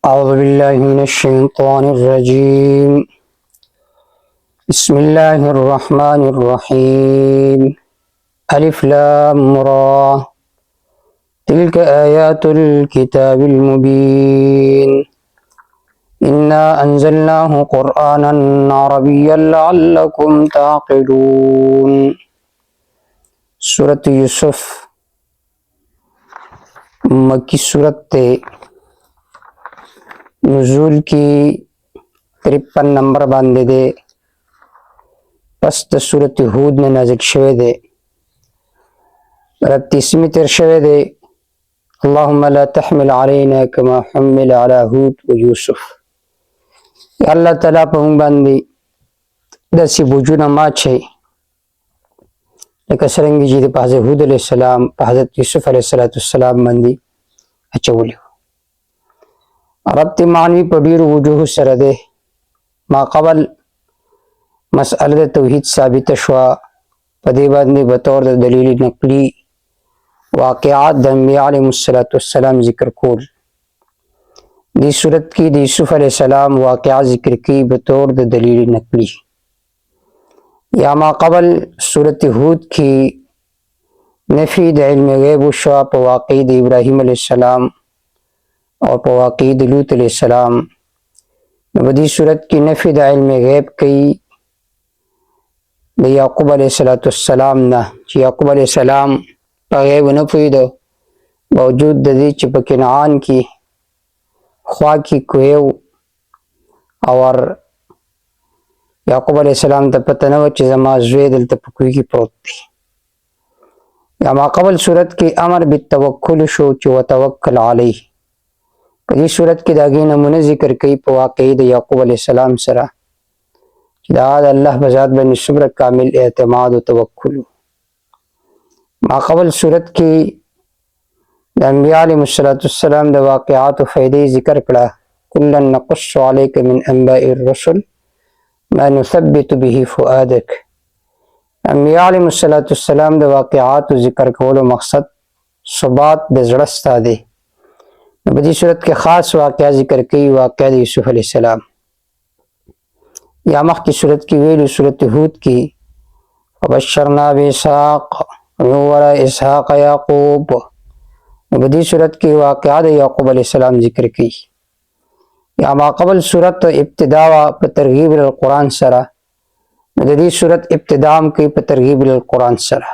أعوذ بالله من الشيطان الرجيم. بسم الله الرحمن الرحيم. ألف لام را. تلك آيات الكتاب المبين. إنا أنزلناه قرآنا عربيا لعلكم تعقلون. سورة یوسف مکی سورت نزول کی 53 نمبر باندې ده. پس د سورت هود نه نازل شوه ده. رب تسمی تر شوه ده. اللهم لا تحمل علينا كما حمل على هود ويوسف. یا الله تعالی په موږ باندې داسې بوجونه ما چي لکه څرنګه چې په حضرت هود علیه السلام په حضرت یوسف علیه السلام باندې اچولي. ربط معنوي په ډیرو وجوه سره ده. ما قبل مسأله توحید ثابت شوه، په دې باندې به طور د دلیل نقلی واقعات د انبیاء علیهم السلام ذکر کول. دې صورت کې د یوسف علیه السلام واقعات ذکر کی به طور د دلیل نقلی. یا ما قبل صورت هود کې نفی د علم غیب شوه په واقع د ابراهیم علیه السلام اور په واقع د لوط علیہ السلام. نو په دې صورت کې نفی د علم غیب کوي د یعقوب علیہ السلام نه چې یعقوب علیہ السلام په غیب نه پوهېده، باوجود د دې چې په کنعان کې خوا کې کوی اور یعقوب علیہ السلام ته پته نه وه چې زما زوی دلته په کوی کې پروت دی. یا ما قبل صورت کې امر بالتوکل شو چې وتوکل علیه. په دې صورت کې د هغې نمونه ذکر کوي په واقعې د یعقوب علیه السلام سره چې دا د الله په ذات باندې څومره کامل اعتماد او توکل. ما قبل صورت کې د انبیاء علیهم السلام د واقعاتو فایدې ذکر کړه. کلا نقص علیک من انباء الرسل ما نثبت به فؤادک. انبیاء علیهم السلام د واقعاتو ذکر کولو مقصد ثبات د زړه ستا دی. په دې صورت کې خاص واقعه ذکر کوي، واقعه د یوسف علیه السلام. یا مخکې صورت کې ویلو صورت هود کې وبشرنا باسحاق ومن وراء اسحاق یعقوب. په دې صورت کې واقعه د یعقوب علیه السلام ذکر کوي. یا ما قبل صورت ابتدا په ترغیب القرآن سره، د دې صورت ابتدا هم کوي په ترغیب القرآن سره.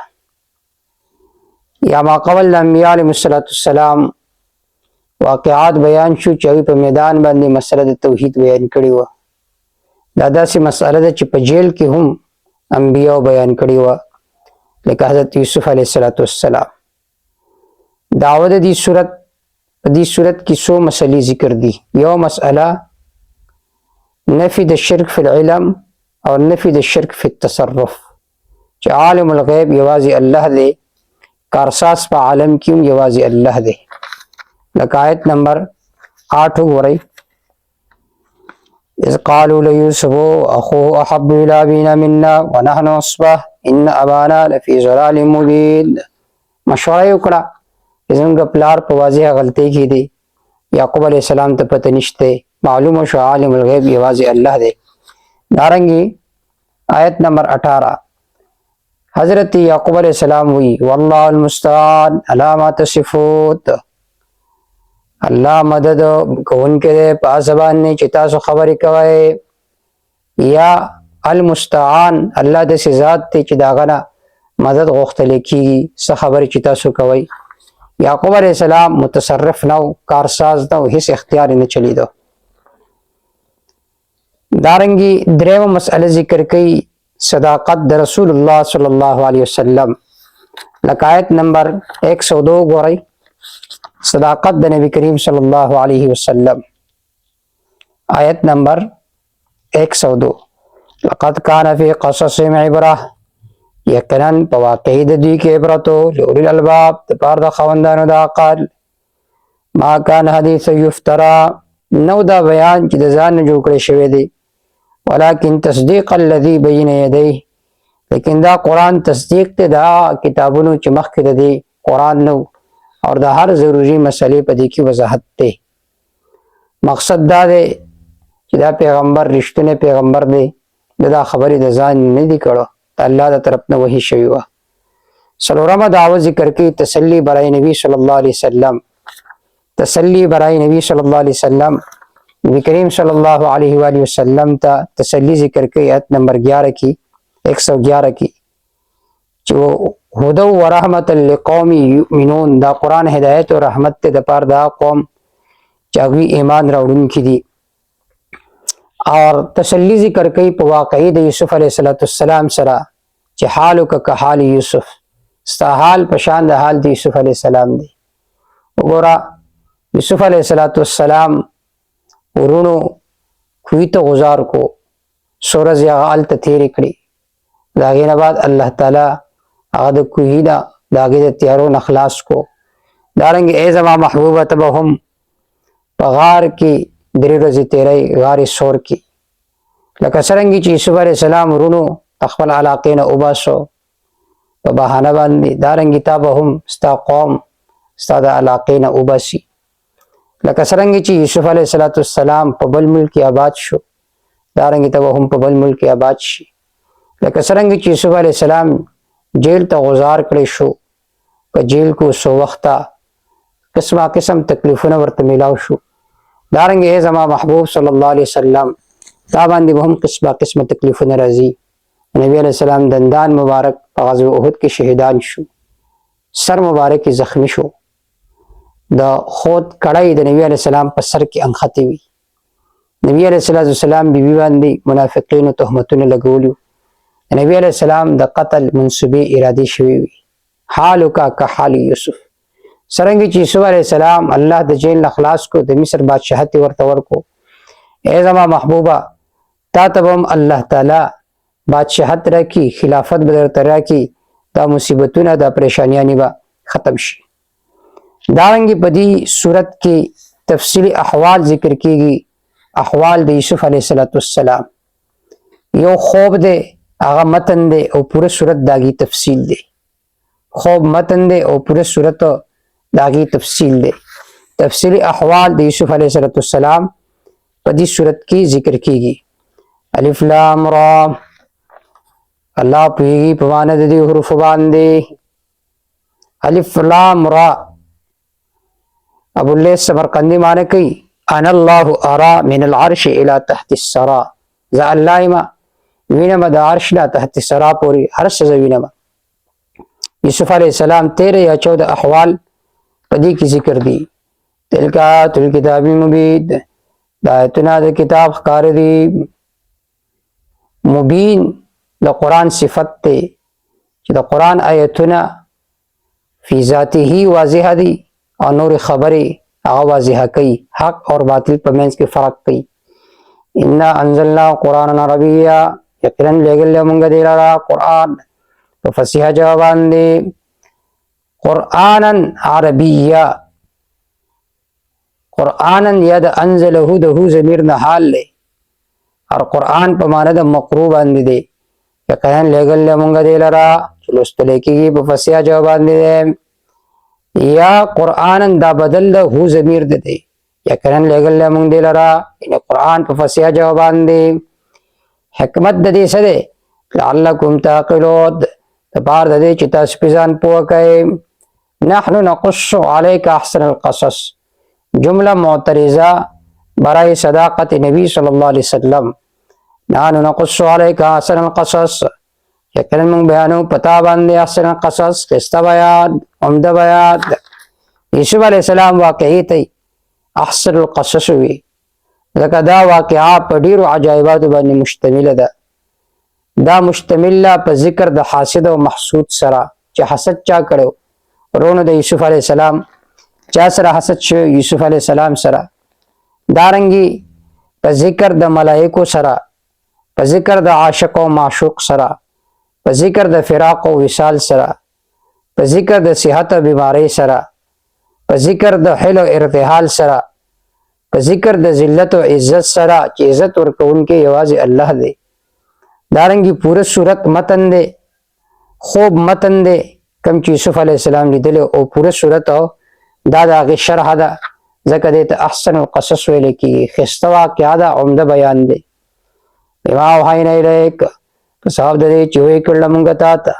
یا ما قبل د انبیاء علیهم السلام واقعات بیان شو چې هغوی په میدان باندې مسله د توحید بیان کړې وه. دا داسې مسله ده چې په جیل کې هم انبیاو بیان کړې وه، لکه حضرت یوسف علیه السلام. دعوه د دې صورت په دې صورت کې څو مسلې ذکر دي. یو مسئله نفي د شرک فی العلم او نفي د شرک فی التصرف، چې عالم الغیب یوازې الله دی، کارساز په عالم کې هم یوازې الله دی. لکه آیت نمبر 8 وګورئ. اذ قالوا ليوسف اخوه احب الى ابينا منا ونحن عصبه ان ابانا لفي ضلال مبين. مشوره یې وکړه زموږ پلار په واضحه غلطۍ کې دی. یعقوب علیه السلام ته پته نشته، معلومه شو عالم الغیب یوازې الله دی. دارنګې آیت نمبر 18 حضرت یعقوب علیه السلام وی والله المستعان علی ما تصفون. الله مدد کوونکی دی په هغه باندې چې تاسو خبرې کوئ. یا المستعان الله داسې ذات دی چې د هغه نه مدد غوښتلی کېږي څه خبرې چې تاسو کوئ. یعقوب علیه السلام متصرف نه و، کارساز نه و، هیڅ اختیار یې نه چلیده. دارنګې درېیمه مسئله ذکر کوي صداقت د رسول الله صلی الله علیه وسلم. لکه آیت نمبر 102 ګورئ. صداقت د نبی کریم صلی الله علیه وسلم. آیت نمبر 102 لقد کان فی قصصهم عبره. یقینا په واقعي د دوی کې عبرت و لأولی الالباب دپاره د خاوندانو د عقل. ما کان حدیث یفترا، نو دا بیان چې د ځان نه جوړ کړی شوی دی، ولکن تصدیق الذی بین یدیه، لیکن دا قرآن تصدیق دی دا کتابونو چې مخکې د دې قرآن نو، اور د هر ضروري مسئلې په دې کې وضاحت دی. مقصد دا دی چې دا پیغمبر رښتینی پیغمبر دی، دا خبرې د ځان نه دي کړو، د الله د طرف نه وحی شوی وه. څلورمه دعوه ذکر کوي تسلی برای نبی صلی الله علیه وسلم. تسلی برای نبی صلی الله علیه وسلم، نبی کریم صلی الله علیه و آله وسلم ته تسلی ذکر کوي آیت نمبر 11 کې 111 کې چې هدى ورحمت لقوم یؤمنون، دا قرآن هدایت او رحمت ته د پاره دا قوم چې هغوی ایمان راوړونکي دي. اور تسلی ذکر کوي په واقعي د یوسف علیه السلام سره چې حالک کحال یوسف، ستا حال په شان د حال د یوسف علیه السلام دی. وګوره یوسف علیه السلام ورونو کوی ته غزار کو، سورز هغه هلته تېرې کړې، د هغې نه بعد الله تعالی هغه د کوهي نه د هغې د تیارو نه خلاص کو. دارنګې ای زما محبوبه ته به هم په غار کې 3 ورځې تېری، غار سور کې، لکه څرنګه چې یوسف علیه السلام ورونو د خپل علاقې نه وباسو په بهانه باندې، دارنګې تا به هم ستا قوم ستا د علاقې نه وباسي. لکه څرنګه چې یوسف علیه السلام په بل ملک آباد شو، دارنګې ته به هم په بل ملک آباد شي. لکه څرنګه چې یوسف علیه السلام جیل ته غزار کړی شو، په جیل کو څو وخته قسمه قسم تکلیفونه ورته میلاو شو، دارنګې ای زما محبوب صلی الله علیه وسلم تا باندې به هم قسمه قسمه تکلیفونه راځي. نبی علیه السلام دندان مبارک په غزوه احد کې شهیدان شو، سر مبارک زخمی شو، د خود کړای د نبی علیه السلام په سر کې انختی وي. نبی علیه السلام بیبي باندې منافقینو تهمتونه لګولي، نبی علیه السلام د قتل منصوبې ارادې شوې وي. حالک کحال یوسف، څرنګه چې یوسف علیه السلام الله د جیل نه خلاص کو، د مصر بادشاهت ورته ورکو، ای زما محبوبه تا ته به هم الله تعالی بادشاهت راکړي، خلافت به درته راکړي، دا مصیبتونه دا پریشانیانې به ختم شي. دارنګې په دې صورت کې تفصیلی احوال ذکر کیږي، احوال د یوسف علیه السلام. یو خوب دی هغه متن دی او پوره صورت داغي تفصیل دی. خوب متن دی او پوره صورت داغي تفصیل دی. تفصیلی احوال د یوسف علیه السلام په دې صورت کې ذکر کیږي. الف لام را، الله پوهیږي په معنی د دې حروف باندې. الف لام را ابو الليث سمرقندی معنی کوي انا الله ارى من العرش الى تحت السرا، ذا الله ما وینم د عرش نه تحت السرا پوری هر څه وینم. یوسف علیه السلام 13 یا 14 احوال په دې کې ذکر دي. تلکا تل کتاب مبین، دا ایتونه د کتاب ښکار دي. مبین د قرآن صفت دی چې د قرآن آیتونه فی ذاته واضح دي او نور خبرې هغه واضحه کوي، حق اور باطل په منځ کې فرق کوي. انا انزلنا قرآنا عربیا، یقینا لېږلی موږ دې لره قرآن په فصیحه ژبه باندې. قرآنا عربیا، قرآنا یا د انزله د هو ضمیر نه حال دی، اور قرآن په معنی د مقرو باندې دی. یقینا لېږلی موږ دې لره چې لوستلی کېږي په فصیحه ژبه باندې. یا قرآن دا بدل ده هو ضمیر ده دی، یقینا لېږلی موږ دې لره یعنې قرآن په فصیحه ژبه باندې. حکمت د دې څه دی؟ لعلکم تعقلون، دپاره د دې چې تاسو پرې ځان پوه کئ. نحن نقص علیک احسن القصص، جمله معترضه برای صداقت نبی صلی الله علیه وسلم. نحن نقص علیک احسن القصص، یقینا موږ بیانو پتا باندې احسن القصص، ښایسته بیان، عمده بیان. یوسف علیه السلام واقعي ته احسن القصص وي، ځکه دا واقعه په ډیرو عجایباتو باندې مشتمله ده. دا مشتمله په ذکر د حاسد او محسود سره، چې حسد چا کړو؟ ورونو د یوسف علیه السلام چا سره حسد شو؟ یوسف علیه السلام سره. دارنګي په ذکر د ملائکو سره، په ذکر د عاشق او معشوق سره، په ذکر د فراق او وصال سره، په ذکر د صحت او بیماری سره، په ذکر د حل او ارتحال سره، په ذکر د ذلت او عزت سره چې عزت ورکوونکی یوازې الله دی. دارنګي پوره صورت متن دی، خوب متن دی کوم چې یوسف علیه السلام لیدلی، او پوره صورت دا د هغې شرح ده، ځکه دې ته احسن القصص ویل کېږي، ښایسته واقعه ده، عمده بیان دی. بما اوحینا الیک، په سبب د دې چې وحی کړله مونږ تا ته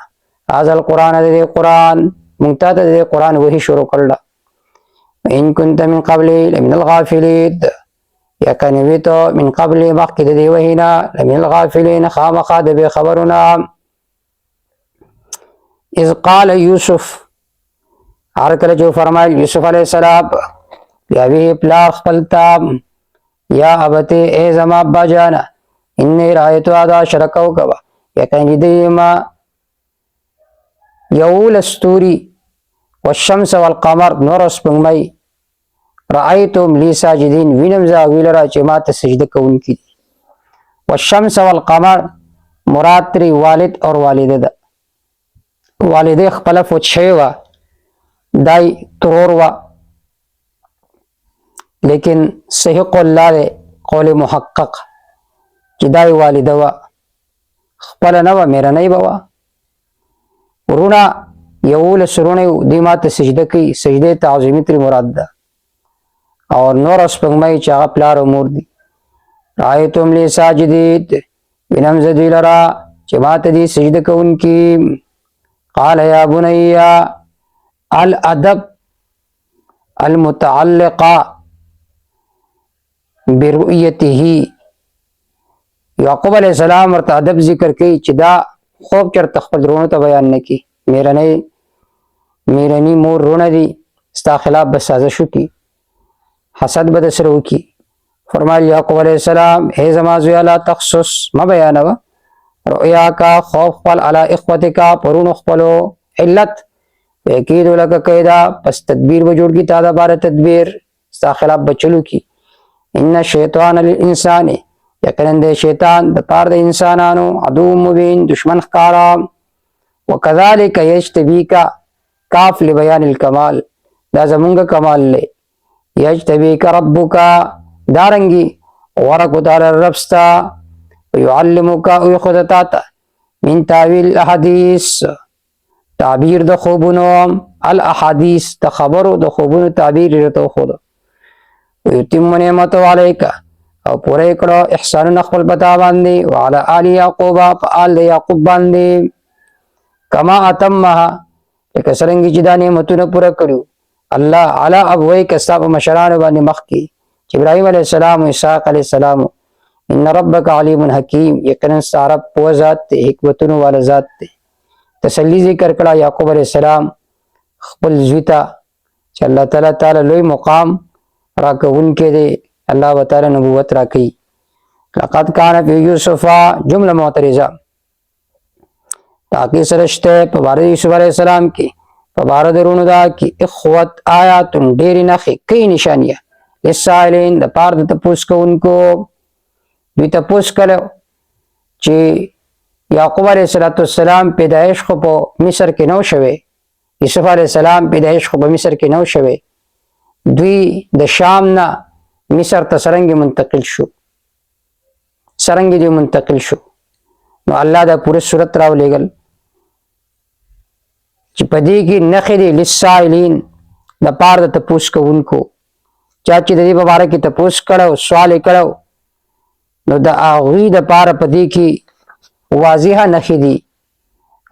هذا القرآن، د دې قرآن مونږ تا ته د دې قرآن وحی شروع کړله. ان كنت من قبل لمن الغافلین، یقیني وي ته من قبل مخکې د دې وحی نه لمن الغافلین خامخا د بې خبرونه. اذ قال یوسف، هر کله چې فرمایل یوسف علیه السلام بیا پلار خپل ته یا ابته ای زما ابا جانا انی رایتو ادا شرکو کوا، یقیني دی ما یول استوری والشمس والقمر نور سپوږمۍ رأیتم لی ساجدین وینم زه هغوی لره چې ما ته سجده کوونکي دي. والشمس والقمر مراد ترې والد اور والده ده. والده خپله فوت شوې وه، دای ترور وه، لیکن صحیح قول لا دی، قول محقق چې دای والده وه، خپله نه وه، مېرنۍ به وه. ورونه 11 ورونه دوی ما ته سجده کوي، سجده تعظیمي ترې مراد ده. او نور سپوږمۍ چې هغه پلار او مور دي. رأیتم لی ساجدین وینم زه دوی لره چې ما ته دي سجده کوونکي. قال یا بنی الادب المتعلقه برؤیته، یعقوب علیہ السلام ورته ادب ذکر کوي چې دا خوب چرته خپل رونو ته بیان نه کړي. میرني مور رونه دي، ستا خلاف به سازش وکړي، حسد به درسره وکړي. فرمایل یعقوب علیہ السلام ای زما زویه لا تقصص، مه بیانوه رؤیاکا خوف خپل علی اخوتکا پرونو خپلو. علت یکیدو لکه قیدا، پس تدبیر به جوړ کړي تا د باره تدبیر، ستا خلاف به چلو کړي. ان شیطان للانسان، یقینا د شیطان د پاره د انسانانو عدو مبین دشمن ښکارا. وکذالک یجتبیکا، کاف لبیان الکمال، دا زمونږ کمال لی. یجتبیک ربک، دارنگی ورکو تعالی رب ستا، ویعلمک او خودتا تا من تاویل الاحادیث، تعبیر د خوبونو، الاحادیث د خبرو د خوبونو تعبیر رتو خود. ویتم نعمتو علیک، او پوره کړه احسانونه خپل پتا باندې، وعلى آل یعقوب، په آل د یعقوب باندې، کما اتمها لکه څرنګه چې دا نعمتونه پوره کړو الله علی ابویک، ستا په مشرانو باندې مخکې چې ابراهیم علیه السلام او اسحاق علیه السلام. ان ربک علیم حکیم، یقینا ستا رب پوه ذات دی، حکمتونو والا ذات دی. تسلی ذکر کړه یعقوب علیه السلام خپل زوی ته چې الله تعالی لوی مقام راکوونکی دی، الله تعالی نبوت راکوي. لقد کان فی یوسف، جمله معترضه تاکي سره شته په باره یوسف علیه السلام کې، په باره درونو دا کې اخوت آیات ډېرې نښې کوي نشانیه للسائلین، د پاره د تپوس کوونکو. دوی تپوس کړی چې یعقوب علیه السلام پیدایش خو په مصر کې نه و شوی، یوسف علیه السلام پیدایش خو په مصر کې نه و شوی، دوی د شام نه مصر ته څرنګه منتقل شو، څرنګه دوی منتقل شو. نو الله دا پوره صورت راولېږل چې په دې کې نښې دي للسائلین، د پاره د تپوس کوونکو. چا چې د دې په باره کې تپوس کړی او سوال یې کړی نو د هغوی د پاره په دې کې واضحه نښې دي،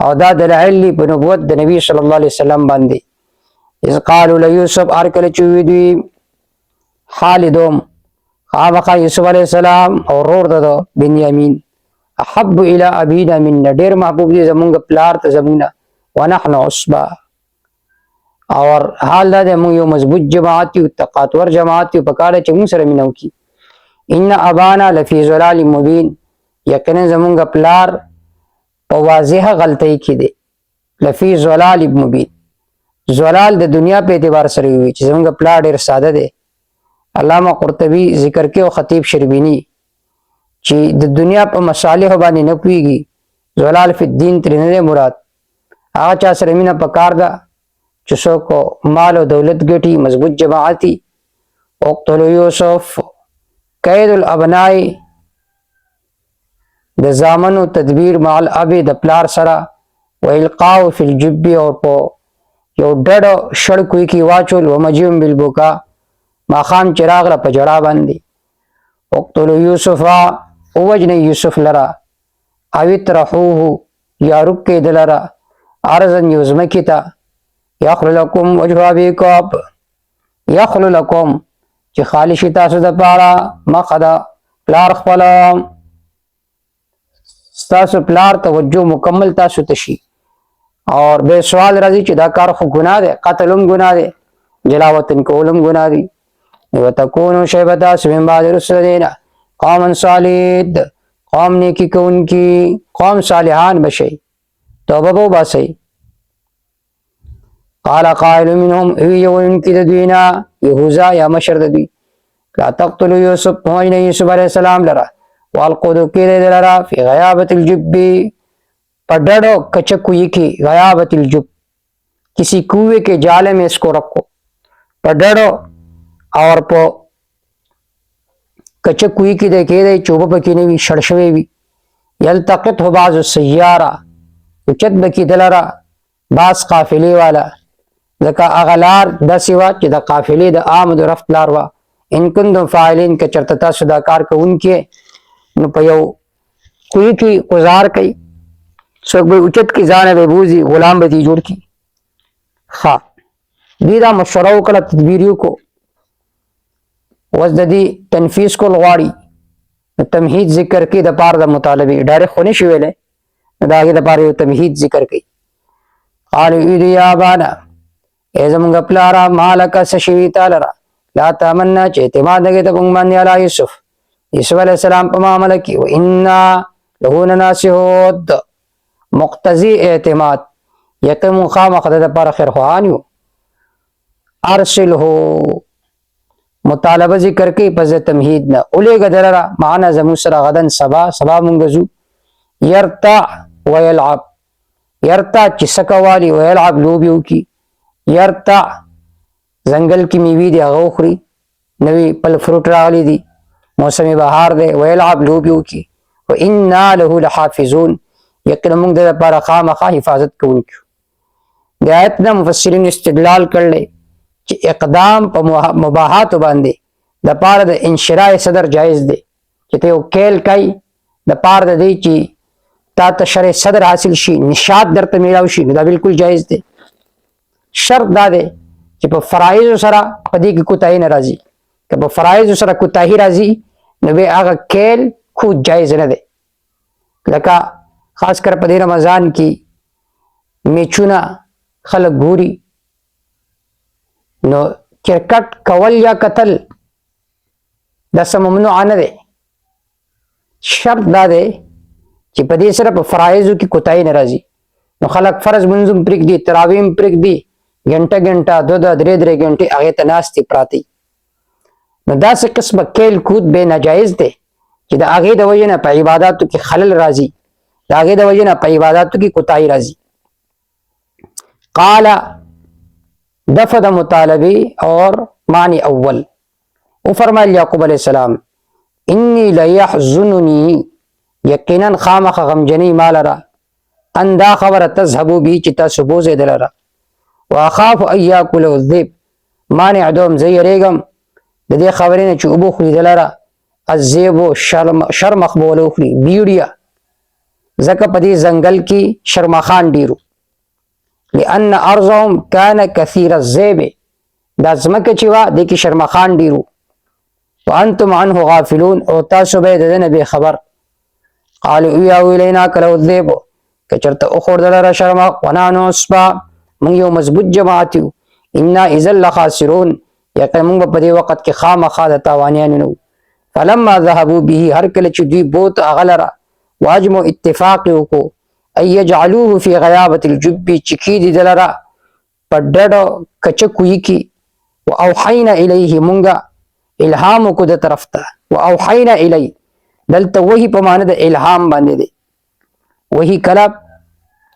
او دا دلایل دي په نبوت د نبي صلی الله علیه وسلم باندې. اذ قالوا لیوسف، هر کله چې وویل دوی حال دوم خامخا یوسف علیه السلام او ورور د بنیامین، احب الی ابینا منا، ډېر محبوب دي زمونږ پلار ته زمونږ، ونحن عصبه، اور حال دا دی مونږ یو مضبوط جماعت یو، طاقتور جماعت یو، پکار چې مونږ سره مینه وکړي. ان ابانا لفی ضلال مبین، یقینا زمونږ پلار په واضحه غلطۍ کې دی. لفی ضلال مبین، ضلال د دنیا په اعتبار سره وي چې زمونږ پلار ډېر ساده دی. علامه قرطبي ذکر کوي او خطیب شربینی چې د دنیا په مصالحو باندې نه پوهېږي، ضلال فی الدین ترې نه دی مراد. هغه چا سره مینه پکار ده چې څوک مال او دولت ګټي، مضبوط جماعتي. اقتلوا یوسف، قید الابناء، د زامنو تدبیر مع الاب، د پلار سره. و القاء فی الجب، او په یو ډډ شړکوي کې واچول. و مجیهم بالبکا، ماخام چراغ را پجڑا باندې اقتلوا یوسف وجن یوسف لرا او اطرحوه یا رکی دلرا ارزن یوزمکی تا یخلو لکم وجه ابیکم یخلو لکم چې خالص تاسو د پاره مخدا پلار خپل تاسو پلار توجه مکمل تاسو تشي اور بے سوال راځي چې دا کار خو ګناه ده قتلم ګناه ده جلاوطن کولم ګناه دي وتكونوا شیبتا من بعد رسلنا قوما صالحین قوم نیکی کوونکی قوم صالحان بشي توبه بو باسي قال قائل منهم هي وانك دوینا یهوذا یا مشر دوی لا تقتلوا یوسف وإن یوسف علیہ السلام لرا والقوا کیل لرا فی غیابت الجب پڑڑو کچکوئی کی غیابت الجب کسی کوئے کے جالے میں اس کو رکھو پڑڑو اور پو کچکوئی کی دیکھے دے چوبہ پکی نوی شڑشوے وی یلتقط ہو بعض السیارہ اچت بکی دلرا باز قافلی والا ذکا اغلار دا سوا چی دا قافلی دا آمد و رفت لاروا ان کندم فاعلین کا چرتتا صداکار کا ان کے نو پیو کوئی کی قزار کئی سوک بھئی اچت کی زانہ بے بوزی غلام بتی جوڑ کی خواہ دیدہ مشورو کلا تدبیریو کو وزددی تنفیس کو لغواری تمہید ذکر کی دا پار دا مطالبی ڈائریک خونی شویلے دا آگے دا پار دا تمہید ذکر کی قالو ایدی یا بانا ایزمونگا پلارا مالکا سشوی تالرا لا تامننا چه اعتماد نگے تا کنگمانی علی یوسف یوسف علیہ السلام پا معاملہ کی و انا لہون ناسیحود مقتضی اعتماد یقیم خام خدد پر خیر خوانیو ارسل ہو مطالبہ ذکر کی پس تمہید نا اولی گدررا معنا زموسرا غدن سبا منگزو یرتع ویلعب یرتع چسکوالی ویلعب لوبیو کی یرتع زنگل کی میوی دی غوخری نوی پل فروٹ راغلی دی موسم بہار دے ویلعب لوبیو کی و انا لہو لحافظون یقین منگ دے پارا خام خواہ حفاظت کون کیو دی آیتنا مفسرین استدلال کر لے کہ اقدام پا مباحات باندے دا پار دا انشراء صدر جائز دے کہ تیو کیل کئی دا پار دا دی چی تا تشرع صدر حاصل شی نشاد در تمیلاو شی دا بالکل جائز دے شرط دا دے کہ پا فرائض سرا پدی کی کتاہی نرازی کہ پا فرائض سرا کتاہی رازی نبی آگا کیل خود جائز نہ دے لکا خاص کر پدی رمضان کی میچونا خلق گوری نو کرکٹ کول یا قتل دا ممنوع نہ دے شرط دا دے کہ پدی سر پا فرائضو کی کتائی نرازی نو خلق فرض منظم پرک دی تراویم پرک دی گھنٹا گھنٹا دو درے گھنٹے آگے تناستی پراتی نو دا سے قسم کیل کود بے ناجائز دے کہ دا آگے دا وجہ نا پا عباداتو کی خلل رازی دا آگے دا وجہ نا پا عباداتو کی کتائی رازی قالا دفد مطالبی اور معنی اول او فرمائے یعقوب علیہ السلام انی لیحزننی یقیناً خامخ غمجنی مالرا اندا خبر تذهبو بی چتا سبوز دلرا واخاف ایاکل الذئب مانع دوم زی ریگم ددی خبرین چ ابو خری دلرا الذئب شرمخ بولو خری بیڑیا زکه پدی زنگل کی شرمخان ډیرو لأن ارضهم كان كثير الذئب دا زمکه چې وا د کی شرمخان ډیرو وانتم عنه غافلون او تاسو به دنه به خبر قالوا يا ويلنا كلو الذئب کچرت اخور دلرا شرمخ ونانو اسبا من یو مضبوط جماعتیو انا اذا لخاسرون یقین من په دې وخت کې خامخا د تاوانیان نو فلما ذهبوا به هر کله چې دوی بوت اغلرا واجمو اتفاق وکړو ای یجعلوه فی غیابت الجب چکی دی دلرا پډړو کچکوئی کی واوحینا الیه مونږه الهام کو د طرف ته واوحینا الی دلته وਹੀ په معنی د الهام باندې دی وਹੀ کلام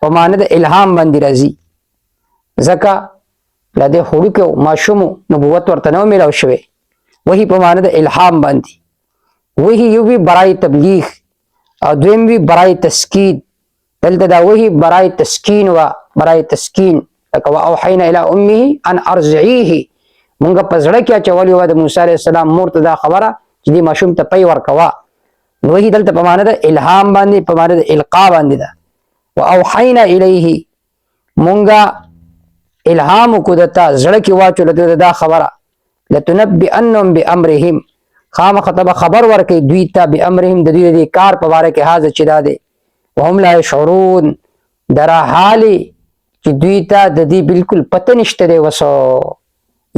په معنی د الهام باندې راځي زکا لده هړو کې ماشوم نبوت ورته نو ملاو شوی وਹੀ په معنی د الهام باندې وਹੀ یو وی برای تبلیغ او دویم وی برای تسکین دلته دا وਹੀ برای تسکین و برای تسکین او اوحینا الی امه ان ارضعیه مونږ په زړه کې اچولې وه د موسی علیه السلام مور ته دا خبره چې دې ماشوم ته پی ورکوه. نو وحي دلته په معنی د الهام باندې، په معنی د القا باندې ده. واوحینا الیه، مونږه الهام وکړو دته، زړه کې واچولو دا خبره، لتنبئنهم بامرهم، خامخا ته به خبر ورکړي دوی ته بامرهم د دوی د کار په باره کې، هذا چې دا دی، وهم لا یشعرون، در حالې چې دوی ته د دې بالکل پته نشته دی وسو،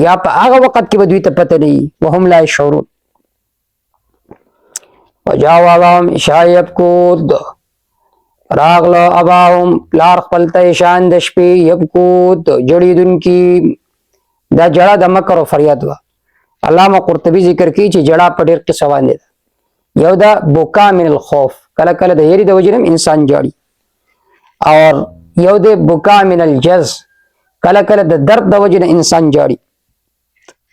یا په هغه وخت کې به دوی ته پته نه وي، وهم لا یشعرون. وجاءوا اباهم عشاء یبکون، راغله اباهم پلار خپل ته عشاء د شپې، یبکون جړېدونکي، دا جړه د مکر او فریاد وه. علامه قرطبي ذکر کوي چې جړه په ډېر قسم باندې ده. یو دا بوکا من الخوف، کله کله د یری د وجې نه انسان جاړي، اور یو د بوکا من الجز، کله کله د درد د وجې نه انسان جاړي،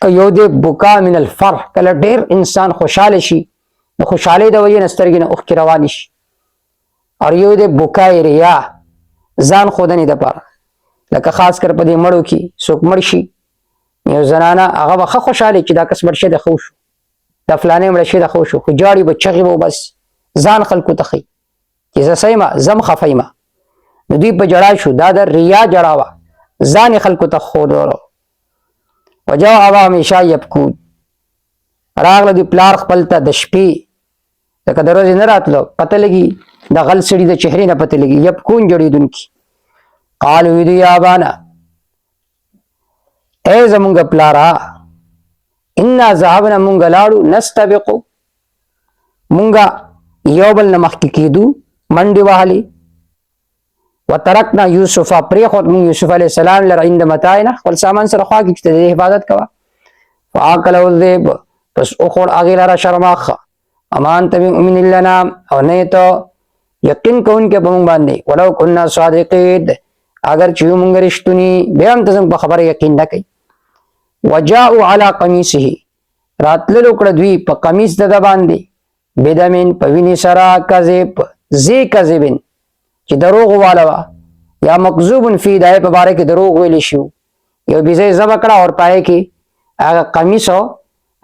او یو د بوکا من الفرح، کله ډېر انسان خوشاله شي د خوشحالۍ د وجې نه سترګې نه اوښکې روانې شي، او یو د بوکای ریا، ځان ښودنې دپاره، لکه خاص کر په دې مړو کې څوک مړ شي، یو زنانه هغه به ښه خوشحالي چې دا کس مړ شي د ښه وشو، دا فلانی مړ شي د ښه وشو، خو جاړي به چغې به بس ځان خلکو ته ښیي چې زه څه یم، زه م خفه یم. نو دوی په جړا شو، دا د ریا جړا وه، ځان یې خلکو ته ښودلو. وجاءوا اباهم عشاء یبکون، راغله دوی پلار خپل ته د شپې، لکه د ورځې نه راتلو پته لګي د غل سړي د چهرې نه پته لګي، یبکون جړېدونکي. قالوا ویل یا ابانا، اے زمونږ پلارا، انا ذهبنا مونږ لاړو، نستبقو مونږ یو بل نه مخکې کېدو، منډې وهلې، وترکنا یوسف، پرېښود مونږ یوسف علیه السلام لره عند متاعنا، خپل سامان سره خوا کې چې د دې حفاظت کوه. فاکله الذئب، پس وخوړ هغې لره شرماخ، اما انت بمؤمن لنا، او نه یې ته یقین کوونکی په مونږ باندې، ولو کنا صادقین، اگر چې یو مونږ رښتوني، بیا هم ته زموږ په خبره یقین نه کوي. وجاءوا علی قمیصه، راتللو کړه دوی په قمیص د ده باندې، بدمن په وینې سره، کذب ذی کذبن چې دروغ واله وه، یا مکذوب فی، د هغې په باره کې دروغ ویلی شي، یو بیزه یې ذبح کړه او په هغې کې هغه قمیص و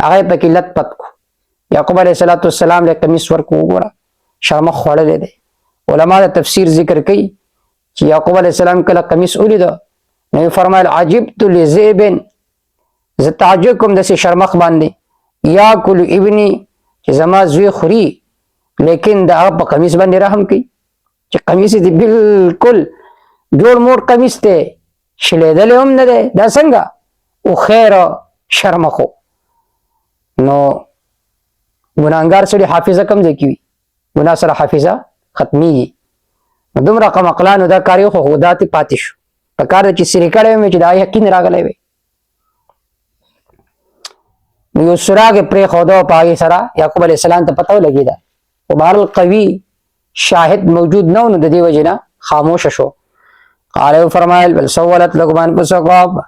هغه یې پکې لت پت کړو. یعقوب علیه السلام له قمیص ورکړو، وګوره شرمښ خوړلی دی. علما د تفسیر ذکر کوي چې یعقوب علیه السلام کله قمیص ولیده نو یې فرمایل عجبت لذئب، زه تعجب کوم داسې شرمښ باندې، یاکل ابني چې زما زوی خوري، لیکن د هغه په قمیص باندې رحم کوي چې قمیص یې بالکل جوړ موړ قمیص دی، شلیدلی هم نه دی، دا څنګه او خیر شرمښو. نو ګناهګار سړي حافظه کم ځای کې وي، ګناه سره حافظه ختمیږي. نو دومره کم عقلانو دا کار یې خو دا تې پاتې شو، په کار ده چې سرې کړی وم چې دا یقین راغلی وی. نو یو سراغ یې پرېښوده په هغې سره یعقوب علیه السلام ته پته ولګېده، خو بهرحال قوي شاهد موجود نه و، نو د دې وجې نه خاموشه شو. قال فرمایل بل سولت لکم انفسکم،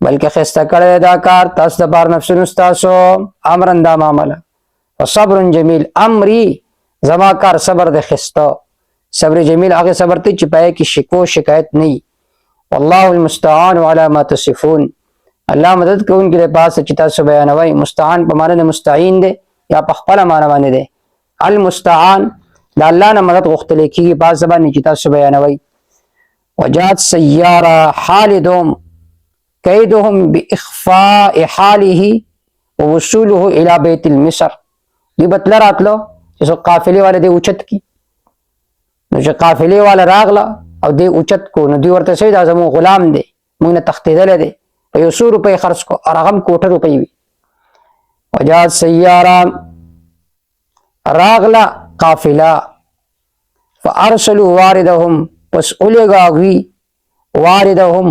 بلکې ښایسته کړی دا کار تاسو دپاره نفسونو ستاسو، امرا دا معامله، وصبر جمیل، امری زما کار صبر د ښایسته، صبر جمیل هغې صبر ته چې په هغې کې شکو شکایت نه وي. والله المستعان علی ما تصفون، الله مدد کوونکی دی په هڅه چې تاسو بیانوئ. مستعان په معنی د مستعین دی یا په خپله معنی باندې دی، المستعان د الله نه مدد غوښتلی کېږي په هڅه باندې چې تاسو بیانوئ. وجات سیاره حالدهم کیدهم باخفاء حاله ووصوله الى بیت المصر، دوی به تله راتلو چې څوک قافلې والا دی اوچت کي، نو چې قافلې والا راغله او دی اوچت کو، نو دوی ورته څه دا زموږ غلام دی، موږ نه تښتېدلی دی، په 100 روپۍ خرڅ کو، او هغه هم کوټه روپۍ وي. وجات سیاره راغله قافله، فارسلوا واردهم، پس اولېږه هغوی واردهم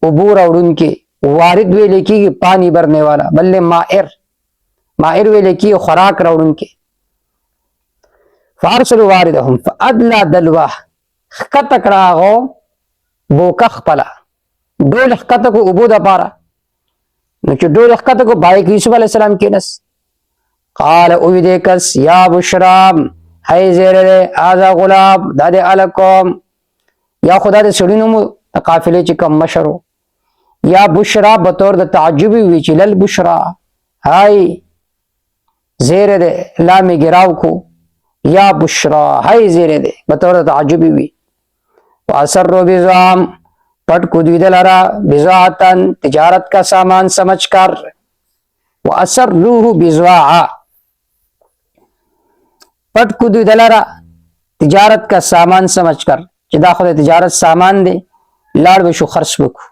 اوبو راوړونکي، وارد ویلې کېږي پانی برنے والا، بلې مائر ویلې کېږي خوراک راوړونکي. فارسلوا واردهم فادلى دلوه، ښکته کړه هغو بوکه خپله، ډول ښکته کو اوبو دپاره، نو چې ډول ښکته کو باندې کې یوسف علیه السلام کېنست. قال اوی دې کس یا بشرام، هی زیری دی، هذا غلام، دا دی هلک یا خدا د سړي نوم د قافلې چې کوم مشر و، या बुशरा बतौर द ताजुबी हुई ची लल बुशरा हाय जेर दे लामी गिराव को या बुशरा हाय जेर दे बतौर द ताजुबी हुई वासर्रो बिज़ाम पट कुदीदलरा बिज़ातन तिजारत का सामान समझकर वासर्रूहु बिज़वा पट कुदीदलरा तिजारत का सामान समझकर चिदा खुद तिजारत सामान दे लाड़ बशु खर्च बकु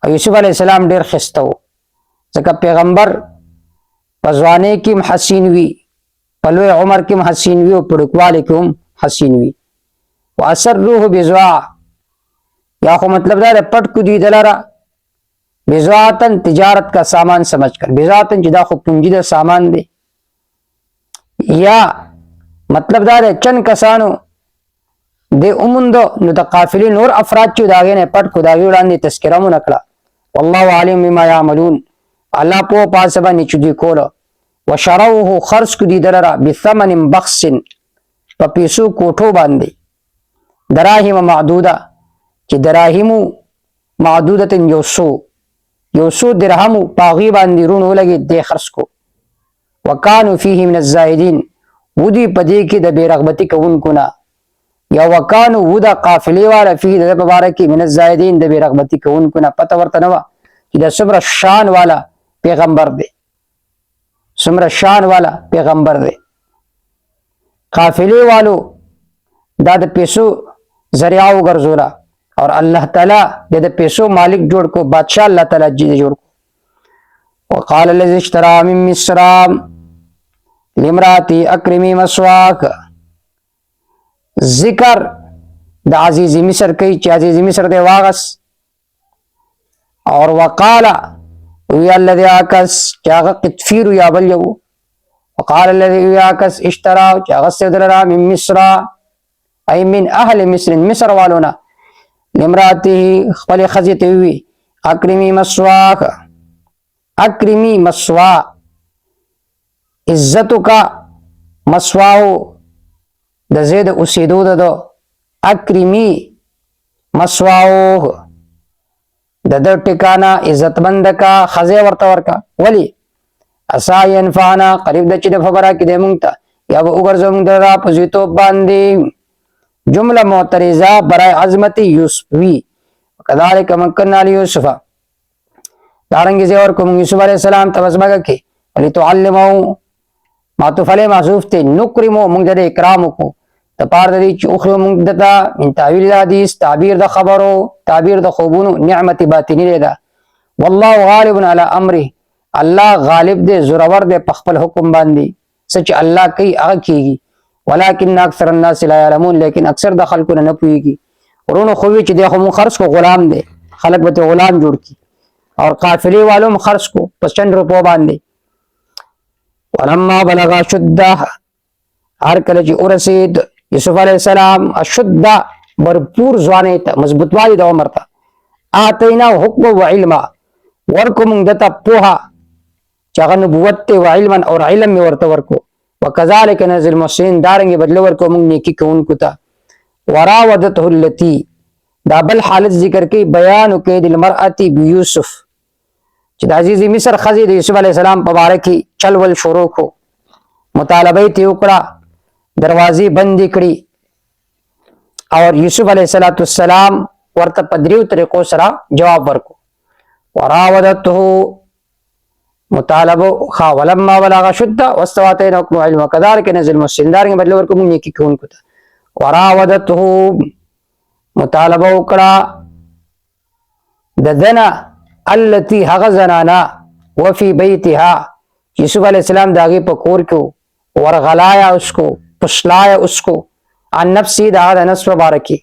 और यूसुफ अलैहिस्सलाम डेर खिस्ता हो जका पैगंबर पजवाने की हसीन हुई पलवे उमर की हसीन हुई और पड़कवाले की हसीन हुई वासर्रूहु बिज़वा या खो मतलब दार पट कुदी दलरा बिज़वातन तिजारत का सामान समझकर बिज़वातन जिदा खो पूंजीदा सामान दे या मतलब दार चन कसानो दे उमुंदो नु द काफिलिन और अफराद चु दागे ने पट को दागे उड़ान दे तस्करा मु नकला वल्लाहु आलिम बिमा यामलून अल्लाह पो पासबा निचुदी कोलो व शराउहु खर्च कुदी दलरा बिथमन बख्सिन पपीसु कोठो बांदे दराहिम मादूदा कि दराहिमु मादूदतिन योसो दिरहमु पागी बांदी ऋण लगे दे खर्च को वकानु फीही मिन ज़ाहिदीन वुदी पदे की द बेरगबती कउन कुना या वकानु वुदा काफिले वाला फीही द मुबारकी मिन ज़ाहिदीन द बेरगबती कउन कुना पता वर्तनवा कि द सुमर शान वाला पैगंबर दे सुमर शान वाला पैगंबर दे काफिले वालो दाद पेसो जरियाओ गर्जोला और अल्लाह ताला दे पेसो मालिक जोड़ को बादशाह अल्लाह ताला जी जोड़ को वक़ाल लज़ी इश्तरा मिन मिस्र लिमराती अक्रिमी मस्वाक जिक्र द अजीज़ी मिस्र कई च अजीज़ी मिस्र दे वागस और वक़ाला या अल्लज़ी आकस चागा कितफीर या बल्यू वक़ाल लज़ी आकस इश्तरा चागा सदरा मिन मिस्र आई मिन अहल मिस्र मिस्र वालों ना लिमराती खपल खजित हुई अक्रिमी मस्वाक अक्रिमी मस्वा इज्जतों का मस्वाओ दजेद उसीदो दो अक्रिमी मस्वाओ ददर टिकाना इज्जतमंद का खजे वर्तवर का वली असायन फाना करीब दचिद फबरा की दे मुंगता या वो उगर जो मुंगदरा पजितो बांदी जुमला मोतरिजा बराए अजमती यूसुफी कदालिक मक्कन्ना यूसुफा दारंगी से और कुम यूसुफ अलैहिस्सलाम तबस्मा के अली तो अल्लमऊ मातुफले मासूफ थे नुक्रिमो मुंगदे इकराम को तपार दरी चुखरो मुंगदता मिन तावील हदीस ताबीर द खबरो ताबीर द खुबुनु निअमति बातिनी लेदा वल्लाहु गालिबुन अला अमरी अल्लाह गालिब दे जोरावर दे पखपल हुक्म बांदी सच अल्लाह कई आग कीगी वलाकिन अक्सर अन्नास ला यअलमून लेकिन अक्सर द खल्क न पुईगी उन्होंने खुवी च देखो मु खर्च को गुलाम दे खलक बते गुलाम जोड़ की और काफिले वालों में खर्च को 55 रुपये बांधे वलम्मा बलगा शुद्धा हर कलजी उरसीद यूसुफ अलैहिस्सलाम अशुद्धा भरपूर जवाने मजबूत वाली दवा मरता आतैना हुक्म व इल्मा वर्को मुंगदता पोहा चागा नबुवत व इल्मन और इल्म में वर्त वर्को वकज़ालिक नज़िल मुहसिनीन दारंगे बदले वर्को मुंग नेकी कौन कुता वरावदतहु लती दाबल हालत जिक्र की बयान के दिल मरअती यूसुफ अजीज़ी मिस्र खजीद यूसुफ अलैहिस्सलाम पबारक की चल वल शुरू को मुतालबे ती उकड़ा दरवाजी बंद कड़ी और यूसुफ अलैहिस्सलाम वर्त पदरी तरीकों सरा जवाब वर्को वरावदतहु मुतालबो खा वलम्मा बलगा शुद्धा वस्तवातैना हुक्म इल्मा कज़ालिक नज़िल मुहसिनीन दारंगे बदले वर्को मुंग नेकी कौन कुता वरावदतहु मुतालबा उकड़ा ददना अल्लती हग जनाना वफी बैतिहा यूसुफ अलैहिस्सलाम दागी पकोर को वरगलाया उसको पुछलाया उसको अन नफ्सी दाद नस्व बारकी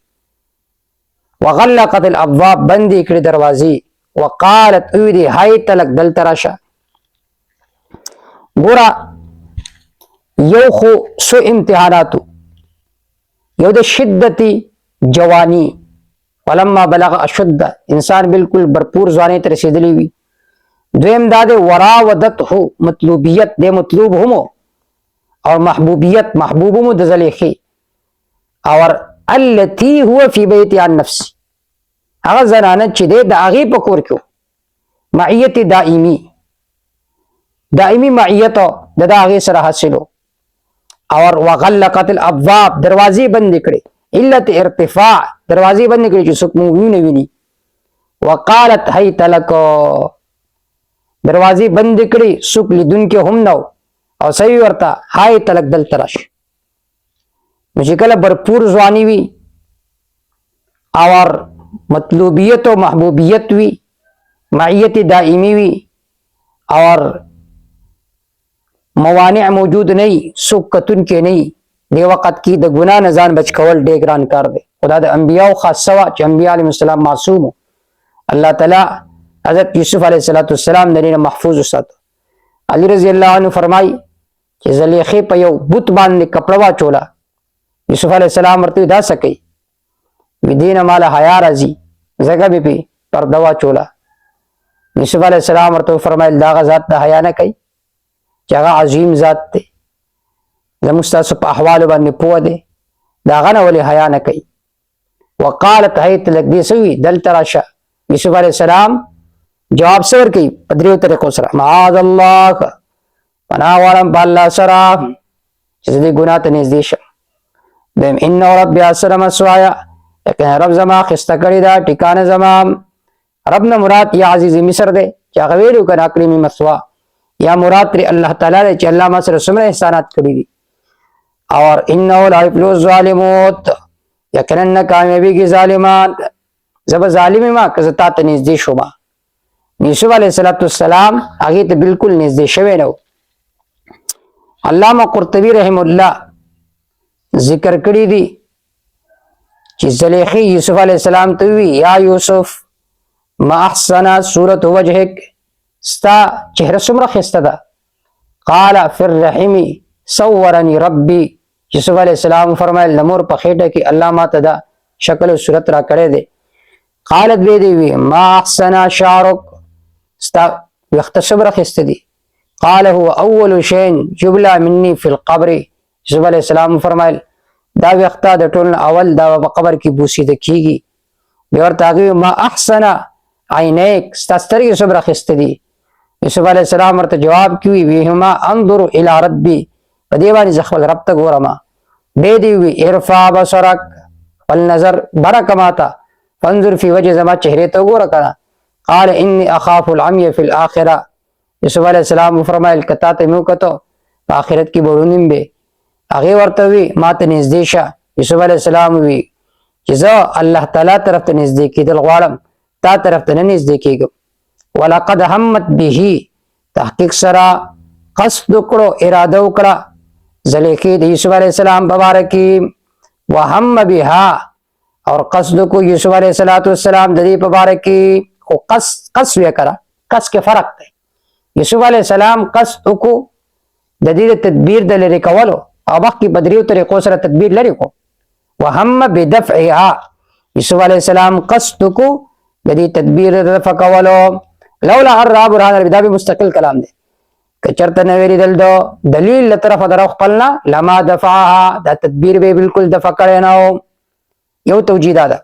वगल्लक़त अल-अब्वाब बंदी कड़ी दरवाजी वक़ालत उदी हाय तलक दल तराशा गोरा यो खो सो इम्तिहानातु यो दे शिद्दती जवानी वलम्मा बलगा अशुद्ध इंसान बिल्कुल भरपूर जवानी रसीदली हुई द्वेम दादे वरावदत हो मतलूबियत दे मतलूब हुमो और महबूबियत महबूब हुमो दजलेखी और अल्लती हुआ फी बैति अन नफ्सी هغه زنانه چې د هغې په کور کې معیت دائمی معیت د هغې سره حاصلو. اور وغلقت الابواب دروازې بند کړې، علت ارتفاع دروازې بند کړې چې څوک مونږ نه ویني. وقالت هیت لک دروازې بند کړې څوک لیدونکي هم نه او صحیح ورته هیت لک دلته راشه. نو چې کله برپور ځواني وي اور مطلوبیت و محبوبیت وی، معیت دائمی وی اور موانع موجود نہیں، سوک کتن کے نہیں، دی وقت کی د گناہ نزان بچ کول ډیر ګران کار دی. خدا د انبیاء خاصه وا چې انبیاء علیهم السلام معصوم، الله تعالی حضرت یوسف علیه السلام د دې محفوظ وساتو. علی رضی الله عنه فرمای چې زلیخې په یو بت باندې کپڑا واچولا. یوسف علیه السلام ورته دا سکی ودین مال حیا راځي زګه به په پرده واچولا. یوسف علیه السلام ورته فرمایل دا ذات د حیا نه کوي چې هغه عظیم ذات دی، زموږ تاسو په احوال باندې پوه دی، دا غنه ولې حیا نه کوي. وقالت هیت لک دې سوي دلته راشه. یوسف علیه السلام جواب سور کوي په دریو طریقو سره، معاذ الله پناه غواړم په الله سره چې دې ګناه ته نږدې شم. دویم ان ربي احسن مثوایا، لیکن رب زما خسته کړی دا ټکانه زما. رب نه مراد یا عزیز مصر دی چې هغه ویلو کنه اقلیمی مثوا، یا مراد پر الله تعالی دی چې الله ما سره څومره احسانات کړی دي. اور انه لا یفلح الظالمون، یقینا کامیابی کی ظالمان. زب ظالم ما که زتا ته نږدې شوم. یوسف علیه السلام هغه ته بالکل نږدې شوی نه. علامه قرطبی رحم الله ذکر کړی دی چې زلیخی یوسف علیه السلام ته وی یا یوسف ما احسن صورت وجهک، ستا چهره څومره ښایسته ده. قال فی الرحم صورنی ربی، یوسف علیه السلام فرمایل د مور په خېټه کې الله ماته دا شکل او صورت را کړی دی. قالت بی دی وی ما احسن شعرک، ستا ویښته څومره ښایسته دي. قال هو اول شیء یبلى مني فی القبر، یوسف علیه السلام فرمایل دا ویښته د ټول اول دا په قبر کې بوسیده کیږي. بیا ورته هغه ما احسن عینیک، ستا سترګې څومره ښایسته دي. یوسف علیه السلام ورته جواب کوي ویهما انظر الی ربی، په دې باندې زه خپل رب ته ګورم. بیا دی وی ارفع بصرک، خپل نظر برک ماته، فانظر فی وجه زما چهره ته ګوره کنه. قال انی اخاف العمی فی الاخره، یوسف علیه السلام فرمایل کتا ته مو کته په آخرت کې بړونیم به. هغه ورته وی ماته نږدې شه. یوسف علیه السلام وی چې زه الله تعالی طرف ته نږدې کېدل غواړم، تا طرف ته نه نږدې کېږم. ولقد همت به، تحقیق سره قصد وکړو اراده وکړه زلیخې د یوسف علیه السلام په باره کې. وهم بها، اور قصد کو یوسف علیه السلام د دې په باره کې، خو قصد یې کړه، قصد کې فرق دی. یوسف علیه السلام قصد کو د دې تدبیر د لری کولو او باقي بدریو طریقو سره تدبیر لري کو. وهم بدفعها، یوسف علیه السلام قصد کو د دې تدبیر د دفع کولو. لولا الرب برهان ربی، دا به مستقل کلام دی. که چرته نه ویری دل دو دلیل له طرف درو خپلنا لما دفعها، دا تدبیر به بالکل دفع کړي نه. یو توجیه ده.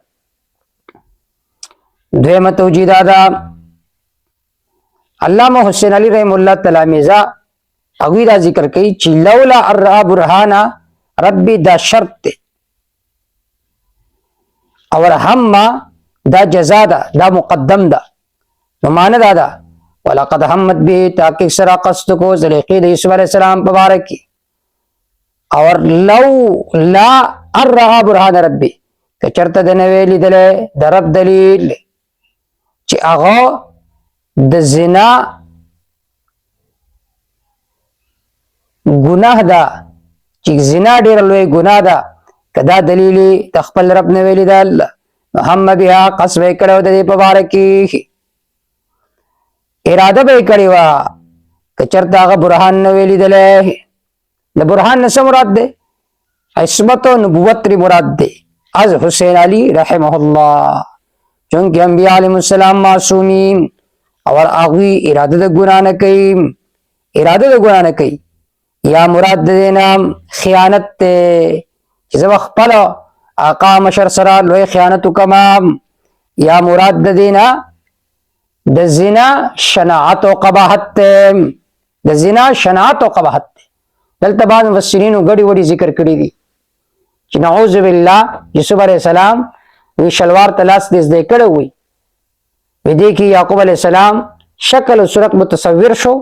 دویمه توجیه ده علامه حسین علی رحم الله تلامذه هغوی دا ذکر کوي چې لولا الرب برهان ربی دا شرط دی، اور هم دا جزا ده، دا مقدم ده. نو معنی دا ده ولقد همت به، تحقیق سره قصد کو زلیخې د یوسف علیه السلام په باره کې. اور لو لا الرها برهان ربی، که چرته د نه وی لیدلی د رب دلیل چې هغه د زنا ګناه ده، چې زنا ډېر لوی ګناه ده، که دا دلیل د خپل رب نه وی لیدل هم بها، قصد یې کړی و د دې په باره کې، اراده به یې کړې وه. که چېرته هغه برهان نه وی لیدلی، د برهان نه څه مراد دی؟ عصمت و نبوت ترې مراد دی از حسین علی رحمه الله، چونکې انبیاء علیهم السلام معصومین اور هغوی اراده د ګناه نه کوي، اراده د ګناه نه کوي. یا مراد د دې نه خیانت دی چې زه به خپله آقا مشر سره لوی خیانت وکړم، یا مراد د دینا د زنا شناعت او قباحت د زنا شناعت او قباحت دلته بعض مفسرینو غړي وړي ذکر کړی دي چې نعوذ بالله یوسف علیہ السلام وی شلوار تلاس دې کړه وی دې کې یعقوب علیہ السلام شکل او صورت متصور شو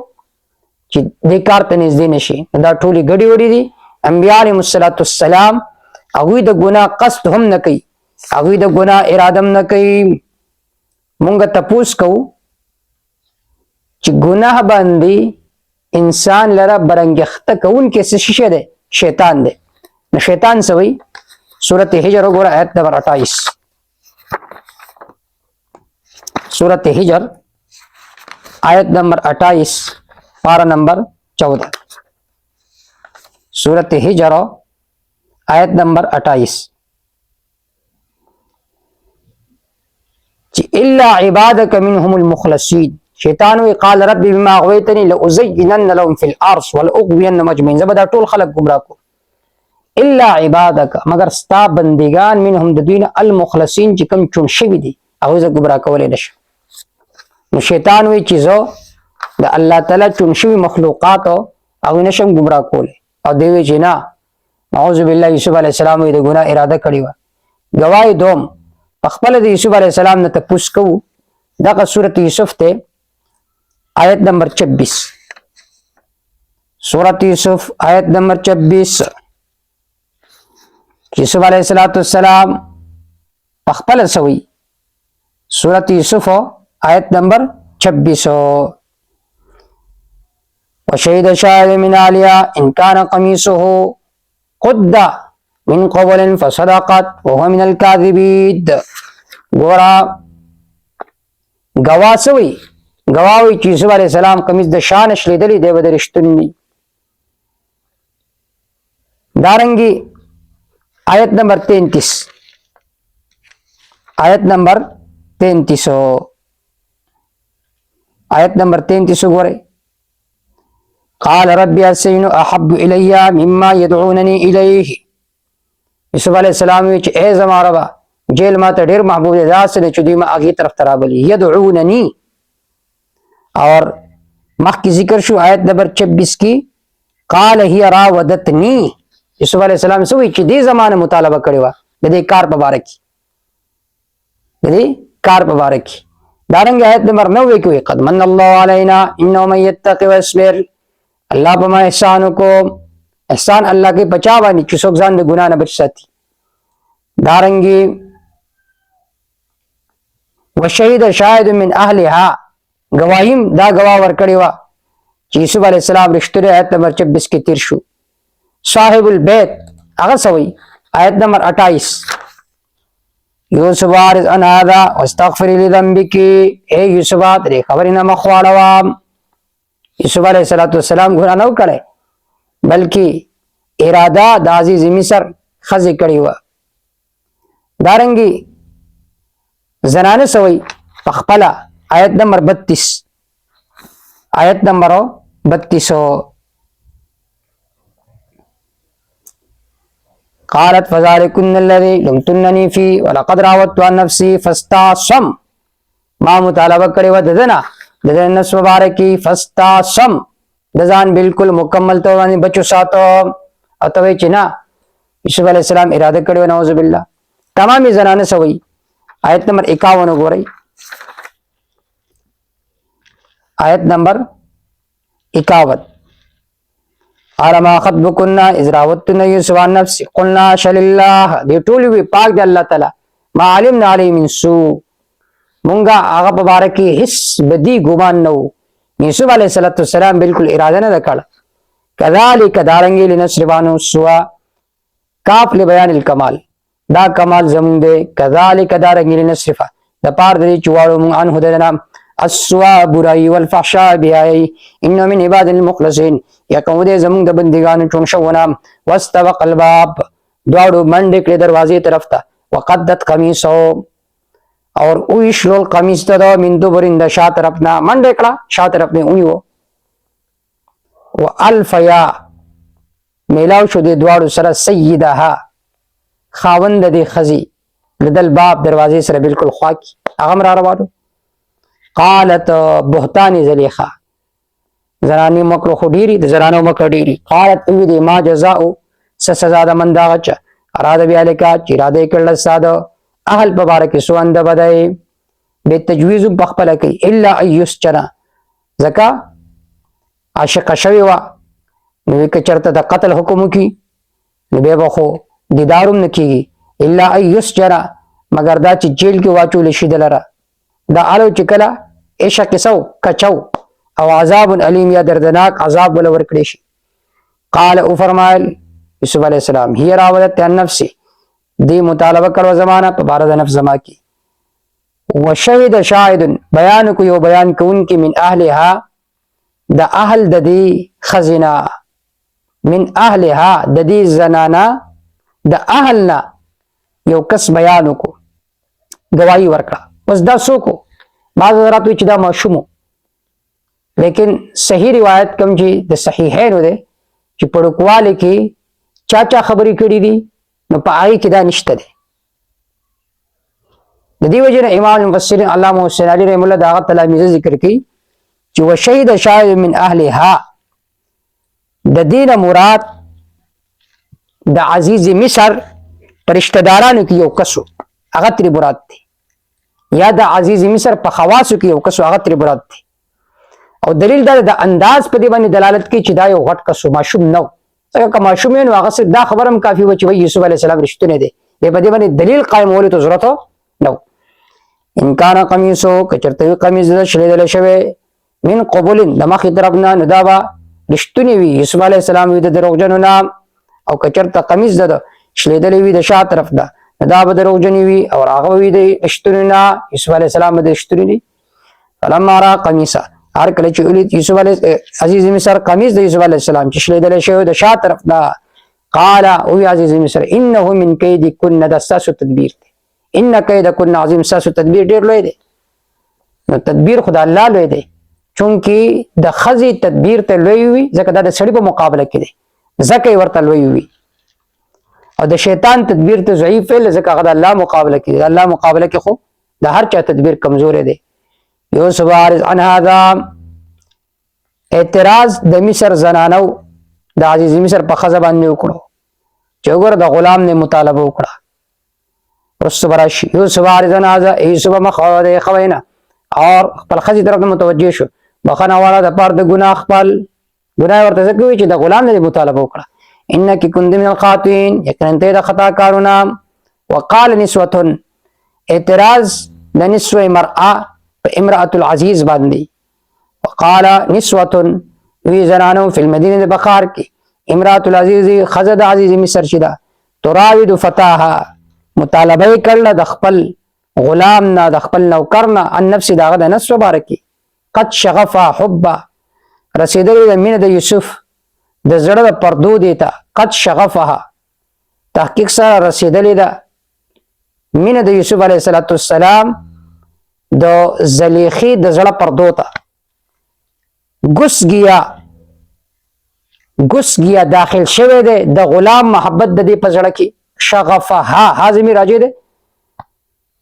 چې دې کار ته نږدې نشي دا ټولي غړي وړي دي انبیاء علیهم السلام هغه د ګناه قصد هم نه کوي هغه د ګناه اراده هم نه کوي مونږ تپوس کوو چې ګناه باندې انسان لره برنګخته کون کې څه شي ده شیطان ده نو شیطان سوي سورۃ ہجر وګوره آیت نمبر 28 سورۃ ہجر آیت نمبر 28 پارا نمبر 14 سورۃ ہجر آیت نمبر 28 الا عبادك منهم المخلصين شیطان وی قال رب بما اغويتني لازينن لهم في الارض والاغوين مجمعين زبدا ټول خلق گمراه کو الا عبادك مگر ستا بندگان منهم د دین المخلصين چې کوم چون شوی دي هغه ز گمراه کولې نشه نو شیطان وی چیزو د الله تعالی چون شوی مخلوقات او نشم گمراه کولې او دی وی چې نه اعوذ بالله یوسف علی السلام د ګناه اراده کړی و گواہی دوم خپل د یوسف علی السلام نه تپوس کو دغه سورۃ یوسف ته آیت نمبر 26 سورۃ یوسف آیت نمبر 26 یوسف علیہ السلام خپل سوی سورۃ یوسف آیت نمبر 26 وشهد شاهد من اهلها ان كان قميصه قد من قبل فصدقت وهو من الكاذبين ګورا گواسوي گواوی چې یوسف علیہ السلام قمیص د شان شلیدلی دی به رښتونی دارنګي آیت نمبر 33 آیت نمبر 33 آیت نمبر 33 ګوره قال ربي السجن احب الي مما يدعونني اليه یوسف علیہ السلام وی چې ای زما ربا جیل ما ته ډیر محبوب دی داسې چې دوی ما هغه طرف ترابلی يدعونني اور مخکې ذکر شو آیت نمبر 26 کی قال هي راودتني یوسف علیہ السلام سوی چې دې زمانه مطالبه کړی و د دې کار په باره کې دارنګ آیت نمبر 9 کې قد من الله علينا انه من يتقي ويصبر الله په ما احسان کو احسان الله کې بچا باندې چې څوک ځان د ګناه نه بچ ساتي دارنګي وشهد شاهد من اهلها گواهیم دا گواه ورکړی و چې یوسف علیہ السلام رښتینی آیت نمبر 26 کې تیر شو صاحب البيت هغه سوی آیت نمبر 28 یوسف عارض ان هذا واستغفر لذنبك اے یوسف ترې خبرینه مخواړه یوسف علیہ السلام ګناه نه وکړي بلکې اراده د عزیز مصر خزي کړی و دارنګي زنانه سوی خپل آیت نمبر 32 آیت نمبر 32 قالت فذلكن الذي لمتنني فيه ولقد راودت عن نفسي فاستعصم ما مطالبه کړی و ددنه د نفس مبارکی فاستعصم د ځان بالکل مکمل تو باندې بچو ساتو او ته چې نه یوسف علیہ السلام اراده کړو نعوذ بالله تمامي زنانه سوی آیت نمبر 51 وګورئ آیت نمبر 51 ارما خطبكن اذ راوتن يوسف عن نفسه قلنا شل الله دې ټول وی پاک دی الله تعالی ما علمنا علی من سوء مونږه هغه مبارکي هیڅ بدی ګمان نو یوسف علیہ السلام بالکل اراده نه وکړه کذالک دارنګ لنصربانو سوا کاف لبیان الکمال دا کمال زمون دے کذالک دارنګ لنصرفا د پار دې چواړو مون ان هدنا السوا برائی والفحشاء بیاي انه من عباد المخلصين یقوم دې زمون د بندگانو چون شونا واستبق الباب دواړو منډه کړې دروازې طرف ته وقدت قمیصو اور اویشلو القمیص ته من دوبرین د شا طرف نه منډه کړه شا طرف نه اونیو والفیا میلاو شو دې دواړو سره سیدها خاوند دې خزي لدل باب دروازې سره بالکل خوا کی هغه را روانو. قالت بهتان زلیخا زنانی مکر خو ډیری د زنانو مکر ډیری. قالت وی دی ما جزاء سزا د من دا غچ اراده بیا لیکا چې اراده کړل ساده اهل مبارک سوند بدای به تجویز بخپل کوي الا ایسچنا زکا عاشق شوی وا نو کې چرته د قتل حکم کی نو به خو دیداروم نکیږي الا ایسچنا مگر دا چې جیل کې واچول شي دلره دا الو چې کله ایشا کسو کچو او عذاب علیم یا دردناک عذاب ول ورکړي شي. قال او فرمایل یوسف علیہ السلام هي راودت عن نفسي دی مطالبه کړو زمانہ په بار د نفس زما کی. وشهد شاهد بیان کو یو بیان کون کی من اهلها د اهل د دې خزینا من اهلها د دې زنانا د اهلنا یو کس بیان کو گواہی ورکړه. بس دا سوکو بعض حضرات چې دا ماشومو لیکن صحیح روایت کم چې د صحیحین ده چې پړکواله کې چاچا خبرې کړې دي نو په هغه کې دا نشته ده. د دې وجه امام المفسرین علامه حسین علی رحم الله دا تلاميذ ذکر کوي چې وشهد شاهد من اهلها د دینه مراد د عزیز مصر پرشتدارانو کې یو کسو هغه تری مراد دی یا د عزیز مصر په خواصو کې یو کسو هغه تری مراد دی. او دلیل دا د انداز په دې باندې دلالت کوي چې دا یو غټ کسو ماشوم نو څنګه که ماشوم نو هغه دا خبرم کافی و چې یوسف علی السلام رښتونه دي په دې باندې دلیل قائمولو ته ضرورت نو. ان کان قمیصو کچرته قمیص د شلیدل شوی من قبول د مخې طرفنا نو دا به رښتونی وي یوسف علی السلام وي د دروغجنو نام او کچرته قمیص د شلیدل وي د شا طرف دا دا به دروغجنی وي او هغه وي د رښتونی نه یوسف علی السلام د رښتونی دي. فلما را قمیصا هر کله چې ولید یوسف علی عزیز مصر قمیص د یوسف علی السلام چې شلیدل شوی د شا طرف دا قال او عزیز مصر انه من کید کن د اساس تدبیر ان کید کن عظیم اساس تدبیر ډیر لوی دی. نو تدبیر خدای الله لوی دی چونکی د خزي تدبیر ته لوی وي ځکه دا د سړي په مقابله کې دی ځکه ورته لوی وي او د شیطان تدبیر ته ضعیف وي ځکه هغه د الله مقابله کې دی. الله مقابله کې خو د هر چا تدبیر کمزور دی. یوسف عارض عن هذا اعتراض د مصر زنانو د عزیز مصر په خزه باندې وکړو چې وګوره د غلام نه مطالبه وکړه. رسول براشي یوسف عارض عن هذا یوسف مخاوده خوینا اور خپل خزي طرف متوجه شو بخنه والا د پاره د ګناه خپل ګناه ورته ځکه چې د غلام نه مطالبه وکړه. انک كنت من الخاطئين یقینا ته د خطا کارونه. وقال نسوه اعتراض د نسوه مرأه امرأة العزیز باندې. وقال نسوة وی زنانو فی المدینه بخار کی امرأة العزیز خزد عزیز مصر شدا تراود فتاها مطالبه کړل د خپل غلام نه د خپل نوکر نه ان نفس داغه د نفس مبارکی قد شغفا حبا رسیدلی د مینه د یوسف د زړه د پردو دیتا قد شغفها تحقیق سره رسیدلی د مینه د یوسف علیه السلام د زلیخی د زړه پردو ته ګس گیا داخل شوه ده د غلام محبت د دې په زړه کې شغفها حازمی راځي ده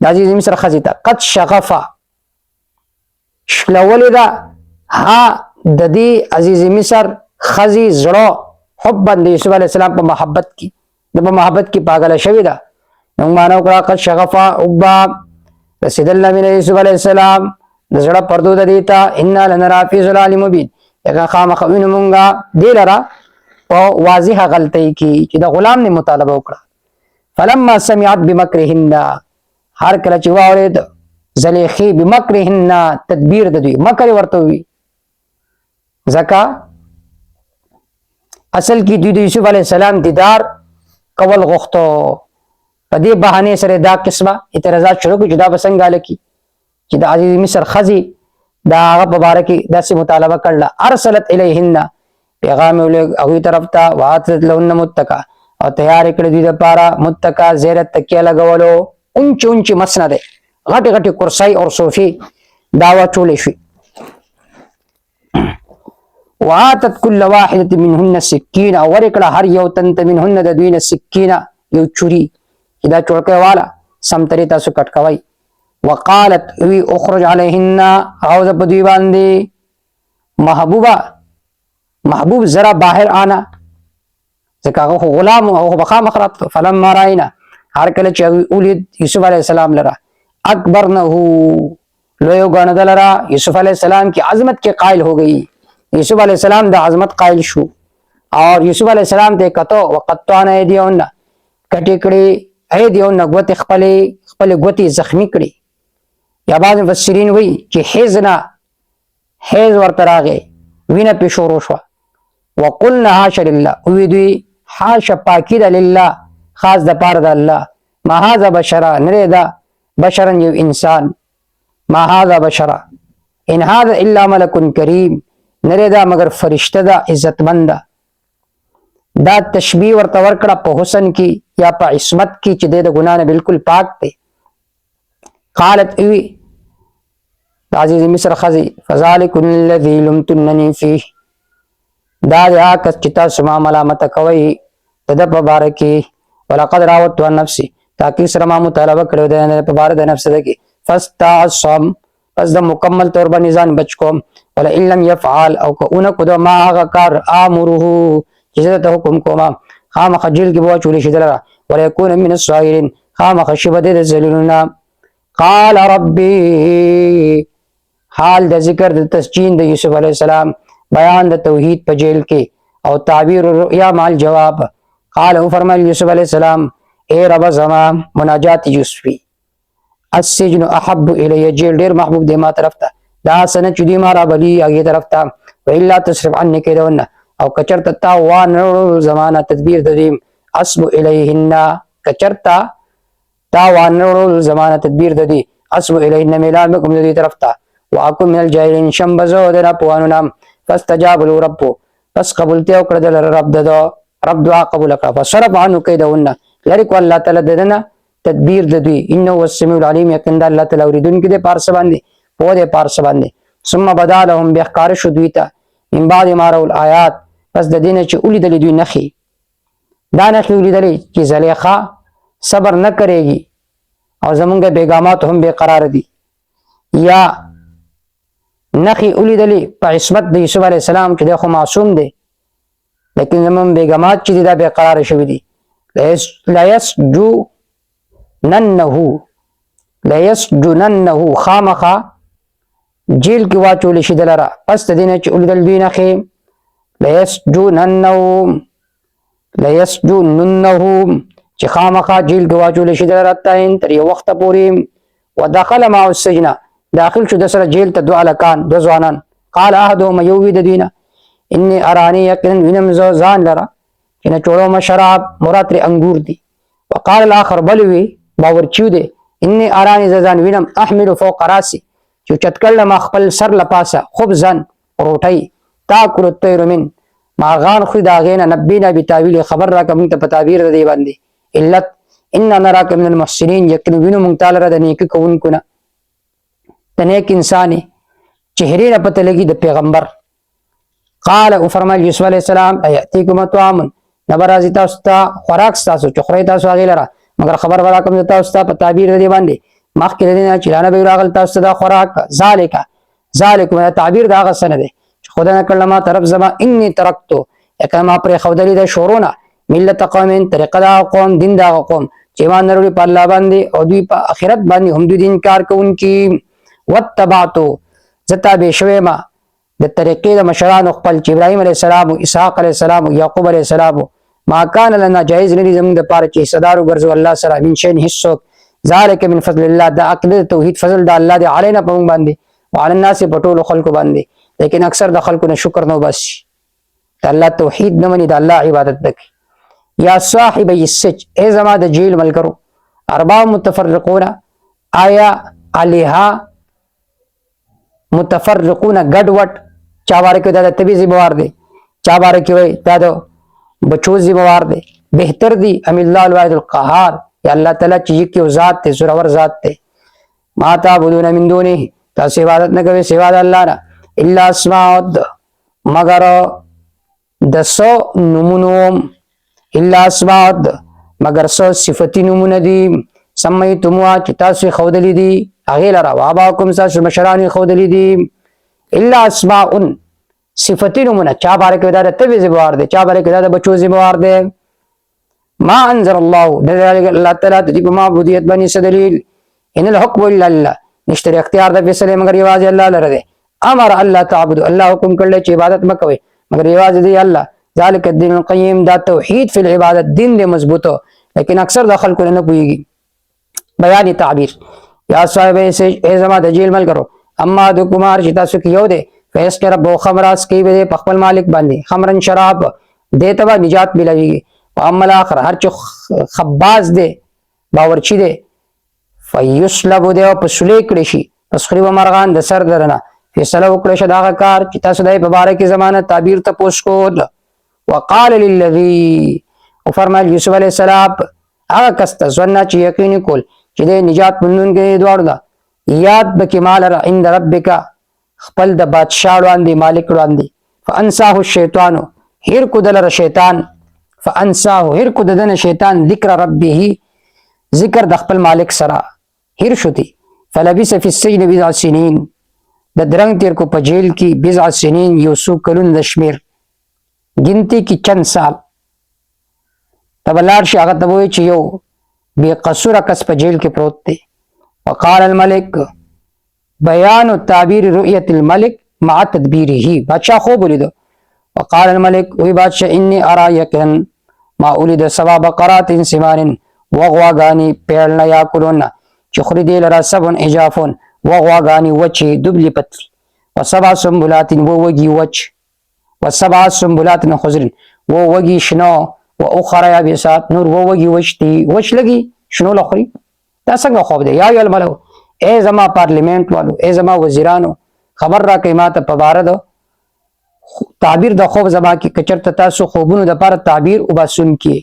د عزیز مصر خزیتا قد شغفا شلول ده ها د دې عزیز مصر خزی زړه حب د یوسف علی السلام په محبت کې د محبت کې پاگل شوی ده. نو مانو کړه قد شغفا اوبا رسول من یوسف علی السلام د زړه پردو د دیتا ان لنرا فی ظلال مبین یګه خامخوین مونږه دی لرا او واضحه غلطی کی چې د غلام نه مطالبه وکړه. فلما سمعت بمکرهن هر کله چې واورید زلیخی بمکرهن تدبیر د دوی مکر ورته وی زکا اصل کی دوی د یوسف علی السلام دیدار کول غوښتو په دې بهانه سره دا قسمه اعتراضات شروع کړي دا بسنګ الکی چې د عزیز مصر خزي دا هغه مبارکي داسې مطالبه کړل ارسلت الیهن پیغام ولې هغه طرف ته واتت لهن متکا او تیار کړی دي لپاره متکا زیرت تکیه لګولو اونچ مسند غټ غټ کرسي او صوفي داوا چولې شي. واتت كل واحده منهن سكينه ورکړه هر یو تنت منهن د دوی نه سکینه یو چوري دا چورکه والا سمتري تاسو کټکوي. وقالت وی اخرج علیهن غوز بدوی باندې محبوب زرا باهر آنا ځکه هغه غلام او بخا مخرب. فلما راينا هر کله چې اولید یوسف علیه السلام لرا اکبرنه لویو غاندل را یوسف علیہ السلام کی عظمت کے قائل ہو گئی. یوسف علیہ السلام دا عظمت قائل شو اور یوسف علیہ السلام ته کتو وقطعنا ایدیون کټی کړي ایدیون غوت خپل غوتی زخمی کړي. یا بعض مفسرین وی چې حیز ورته راغی وینه په شروع شو. وقلنا حاشا لله وی دوی حاشا پاکی د لله خاص د پاره د الله. ما هذا بشرا نره دا بشرا یو انسان. ما هذا بشرا ان هذا الا ملک کریم نره دا مگر فرشتہ دا عزتمند دا تشبیه ورته ورکړه په حسن کی یا په عصمت کی چې د ګنا نه بالکل پاک دی. قالت وی عزیز مصر خزی فذلک الذی لمتننی فیه دا یا کس چې تاسو ما ملامت کوي د په باره کې. ولقد راودت عن نفسي تاکي سره ما مطالبه کړو د په باره د نفس ده کې. فاستعصم پس د مکمل طور باندې ځان بچ کوم. ولا ان لم يفعل او كونه قد ما هغه کار امره چې ته حکم کوم خامخ جیل کې بوا چولې شدل ولا يكون من الصائرين خامخ شبد د ذلیلنا. قال ربي حال د ذکر د تسجین د یوسف علیہ السلام بیان د توحید په جیل کې او تعبیر الرؤیا مال جواب. قال فرمایل یوسف علیہ السلام اے رب زما مناجات یوسفی السجن احب الی جیل ډیر محبوب دی ما طرف ته. دا سنه چې دی ما را بلی هغه طرف ته. و الا تصرف عني كيدهن او کچرت تا وان زمانہ تدبیر د دې اسب الیهن کچرتا تا وان زمانہ تدبیر د دې اسب الیهن ملال بكم د دې طرف ته. واكم من الجاهلين شمبزو دنا پوانو نام. فاستجاب له رب پس قبولته او کړه د رب ددو رب دعا قبول کړه. فصرف عنه كيدهن لری کو الله تعالی دنا تدبیر د دوی انه والسميع العليم یقین د الله تعالی اوریدونکو د پارس باندې په دې پارس باندې. ثم بدا لهم بخار شو دوی ته من بعد ما رأوا الآيات پس د دینه چې اولیدل دوی نخي دا نخي اولیدل چې زلیخا صبر نه کوي او زمونږ بیگامات هم بیقرار دي. یا نخي اولیدل په عصمت د یوسف علی السلام چې د خو معصوم دي لیکن زمون بیگامات چې دا بیقرار شوی دي. لا يسجننه خامخا جیل کې واچول شي دلرا پس د دینه چې اولیدل دوی نخي لا يسجننه چې خامخا جیل کې واچول شي دلرا تاین تر یو وخت پورې. ودخل مع السجن داخل شو د سره جیل ته دوه لکان دو ځوانان. قال احدهم يوید دینا اني اراني يقين وینم زان لرا چې نه چوړو مشراب مراد انګور دي. وقال الاخر بلوي باورچو دي اني اراني زان وینم احمل فوق راسي چې چتکل ما خپل سر لپاسه خبزن روټي تاکل الطير من ماغان خو دا غینه نبینا بتاویل خبر را کوم ته پتاویر دی باندې علت ان نراک من المحسنين یقین وینم مونږ تعالی را د نیک کوونکو نه د نیک انساني چهره را پته لګي د پیغمبر. قال او فرمایل یوسف علیہ السلام ایاتیکم طعام نبرازی تاسو ته خوراک تاسو چې خوري تاسو هغه لره مگر خبر ورا کوم تاسو ته پتاویر دی باندې مخکې دینه چې لانه به راغل تاسو دا خوراک ذالک تعبیر دا غسنه دی چې خدای نه کړل ما طرف زما انی ترکتو کما پر خودلی د شورونه ملت قوم طریقه دا قوم دین دا قوم چې ایمان لري په الله باندې او دوی په آخرت باندې هم دوی انکار کوونکی. وتبعتو زتا به شوی ما د طریقې د مشران خپل چې ابراهيم عليه السلام او اسحاق عليه السلام او يعقوب عليه السلام ما كان لنا جائز لري زموږ د پاره چې صدارو ګرځو الله سره من شین حصو ذالک من فضل الله دا عقیده توحید فضل د الله دی علینا په باندې وعلى الناس پټول خلق باندې. لیکن اکثر د خلکو نه شکر نه بس الله توحید نه مني د الله عبادت وکړي. یا صاحب السج ای زما د جیل ملګرو ارباب متفرقون آیا علیها متفرقون ګډوډ چا باره کې دا طبي ذمہوار دی چا باره کې وای دا د بچو ذمہوار دی بهتر دی ام الله الواحد القهار یا الله تعالی چې یو ذات ته زورور ذات ته. ما تعبدون من دونه تاسو عبادت نه کوي سوا د الله نه الا اسماء مگر د سو نمونوم الا اسماء مگر سو صفتی نمونه دي سمیتموا چې تاسو خودلی دي هغه لرا واباکم تاسو مشران خودلی دي الا اسماء صفتین من چا بارک ودا د تبي زبوار دي چا بارک ودا د بچو زبوار دي ما انزل الله دلالك الله تعالی د دې معبودیت باندې دلیل ان الحكم الا الله نشتر اختیار د فیصله مگر یوازې الله لره دي امر الله تعبد الله حکم کړل چې عبادت مکوي مگر یوازې دی الله ذالک الدین القیم دا توحید فی العبادت دین دې مضبوطو لیکن اکثر د خلکو نه پوهیږي بیان تعبیر یا صاحب ای زما د جیل مل کرو اما د کمار چې تاسو کې یو دی فیس کې رب خمراس کې به په خپل مالک باندې خمرن شراب دته با نجات ملويږي او عمل اخر هر چې خباز دی باورچی دی فیسلب دی او په سولې کړي شي پس خري و مرغان د سر درنه فیصله وکړه چې دا کار چې تاسو دای په باره کې زمانه تعبیر ته پوښ کو وقال للذي وفرمایل یوسف علیہ السلام هغه کس ته ځنه چې یقین کول چې د نجات مندون کې دوړ دا یاد بکمال عند ربک خپل د بادشاہ وړاندې مالک وړاندې فانساه الشیطان هر کو دلر شیطان فانساه هر کو دنه شیطان ذکر ربه ذکر د خپل مالک سره هر شوتی فلبس فی السجن بضع سنین د درنګ تیر کو په جیل کې بضع سنین یوسو کلون د شمیر ګنتی کې چند سال تبلار شي هغه ته وایي چې یو بے قصور کس په جیل کې پروت دی وقال الملك بیان التعبیر رؤیت الملک مع تدبیره بادشاہ خوب ولیدو وقال الملك وی بادشاہ انی ارا یقین ما اولید سبا بقرات سمان وغواغانی پیلنا یاکلون چخری دی لرا سبن اجافون وغواغانی وچی دبلی پتل وسبع سنبلات ووگی وچ وسبع سنبلات خضر ووگی شنو واخرى یابسات نور ووگی وچتی وچ لگی شنو لخری دا څنګه خوب دی یا الملو اے زما پارلیمنت والو اے زما وزیرانو خبر را کوي ماته په بار دو تعبیر د خوب زما کې کچرته تاسو خوبونو د پر تعبیر وباسون کې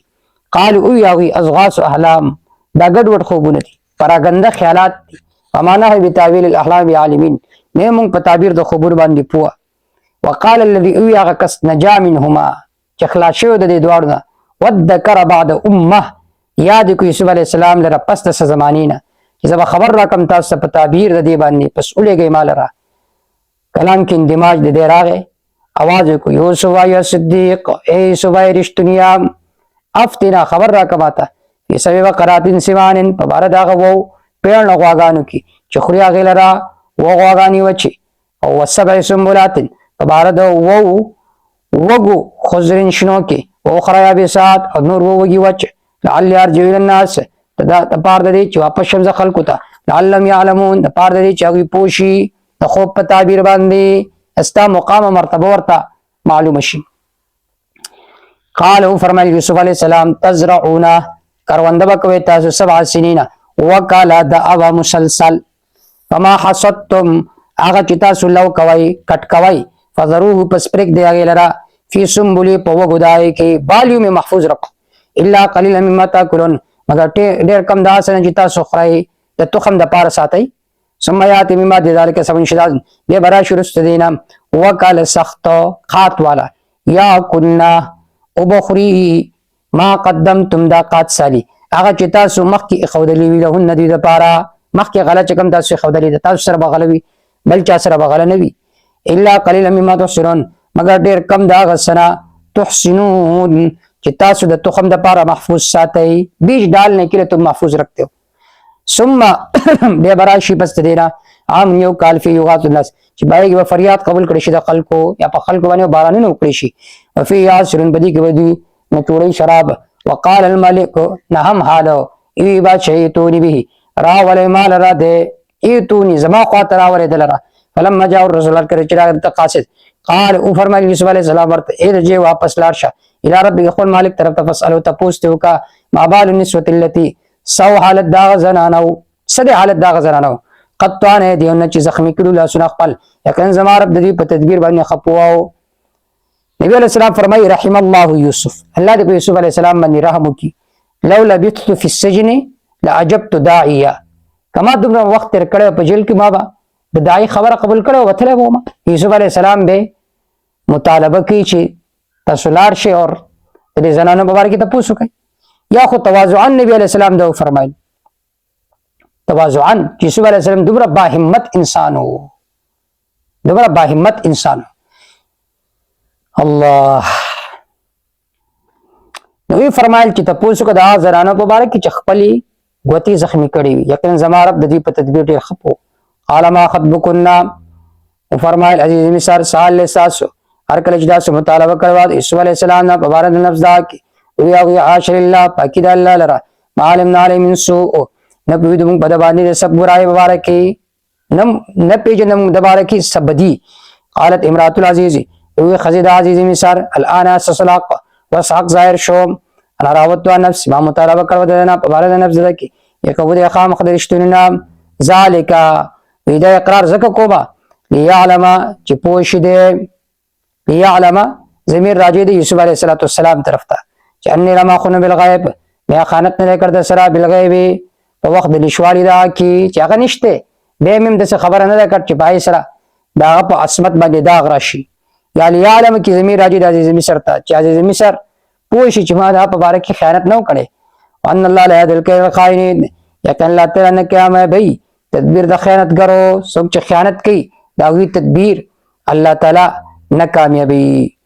قال او یاوی اضغاث احلام دا ګډ وډ خوبونه دي پراګنده خیالات دي ومانه به تعویل الاحلام عالمین نه مونږ په تعبیر د خوبونو باندې پوه وقال الذي او یاغ کس نجا منهما چې خلاصو د دې دوړنه وذكر بعد امه یاد کو یوسف علی السلام لره پس د زمانینا چې زما خبر را کم تاسو په تعبیر د دې باندې پس اولېږي مال را کلام کې اندماج د دې راغې आवाज کو یوسف یا صدیق اے سوای رښتونیا افتینا خبر را کماته په سبب قراتین سیمانن په بار داغه وو پیړ لغواګانو کې چې خوریا غلرا وغواګانی وچی او وسبع سنبلاتن په بار د وو وګو خضرین شنو کې او خریا به سات او نور وګي وچ لعل يرجو الناس دا پار د دې چې واپس شمز خلکو ته لعلم يعلمون د پار د دې چې هغه پوشي د خوب په تعبیر باندې استا مقام مرتبه ورته معلوم شي قالو فرمایي یوسف علی السلام تزرعون کرونده بکوي تاسو 7 سنین وکالا د اوا مسلسل فما حصدتم هغه چې تاسو لو کوي کټ کوي فذروه پس پرک دی هغه لرا فی سنبلی په وګدای کې بالیوم محفوظ رکھ الا قليلا مما تاكلون مگر ډېر کم دا سن چې تاسو خورئ د تخم د پار ساتي ثم یاتی مما ذلك سبن شداد به برا شرست دینا وکال سخت خات والا یا کنا وبخری ما قدمتم دا قات سالی هغه چې تاسو مخکې خودلی وی له ندی د پارا مخکې غلط کم تاسو خودلی د تاسو سره بغلوي بل چا سره بغل نه وی الا قليلا مما تحسنون مگر ډېر کم دا غسنا تحسنون چې تاسو د تخم د پاره محفوظ ساتي بیج ډالنے کے لیے تم محفوظ رکھتے ہو ثم بے براشی پس دینا عام یو کال فی یغاث الناس چې باندې فریاد قبول کړي شي د خلکو یا په خلکو باندې باران نه وکړي شي وفي یاسرن بدی کې بدی نچوړی شراب وقال الملك نهم حالو ای با شیتونی به را ول مال را ده ایتونی زما خاطر اور دلرا فلما جاء الرسول کر چراغ تقاصد قال او فرمایي یوسف علیہ السلام ورته ارجع واپس لاړ شه الى ربك خپل مالک طرف ته فسالو تاسو کا ما بال النسوه التي سو حالت دا زنانو سد حالت دا زنانو قطانه دیونه چې زخمی کړو لا سن خپل یقین زما رب د دې په تدبیر باندې خپواو نبی علیہ السلام فرمایي رحم الله یوسف الله دې یوسف علیہ السلام باندې رحم وکي لو لبثت في السجن لاجبت داعيا کما دومره وخت تر کړه په جیل کې ما با د داعی خبره قبول کړه وته و ما یوسف علیہ السلام به مطالبه کوي چې تاسو لاړ شئ او دې زنانو مبارک ته پوښتنه کوي یا خو تواضعا نبی علیہ السلام دا فرمایي تواضعا چې یوسف علیه السلام دومره باهمت انسان و، دومره باهمت انسان. الله نو وی فرمایل چې تاسو کو دا زرانه په باره کې چې خپلې غوتی زخمی کړي وي، یقینا زما رب د دې په تدبیر ډیر خپو. قال ما خطبكنا، فرمایل عزیز مثال سال له ساسو هر کله چې تاسو مطالبه کړو یوسف علیه السلام نه په باره د نفس دا کې وی او عاشر الله پاکی د الله لرا معلم علی من سوء نه په دې موږ په باندې سب برای مبارکي نم نه پیژنم د مبارکي سبدي. قالت امراه العزيز وی خزید عزیز مثال الان سسلاق وسحق ظاهر شوم انا راوت نفس ما مطالبه کړو د نه په باره د نفس دا کې یکو د خام خدای رښتونی نام ذالک وی دا اقرار زکه کوبا ليعلم چې پوښ دې ليعلم ضمیر راجع دی یوسف علیه السلام طرف ته چې ان لما خن بالغیب بیا خیانت نه کړد سره بالغیب په وخت د لشوالي دا کی چې هغه نشته به مم د خبره نه کړ چې پای سره دا په عصمت باندې داغ راشي. یا ليعلم کی ضمیر راجع د عزیز مصر ته چې عزیز مصر پوښ چې ما دا په باره کې خیانت نه وکړي. ان الله لا يهدي الخائنين، یقینا الله تعالی نه قیامت به تدبیر د خیانتګرو څوک چې خیانت کوي دا وی تدبیر الله تعالی نه کامیابی.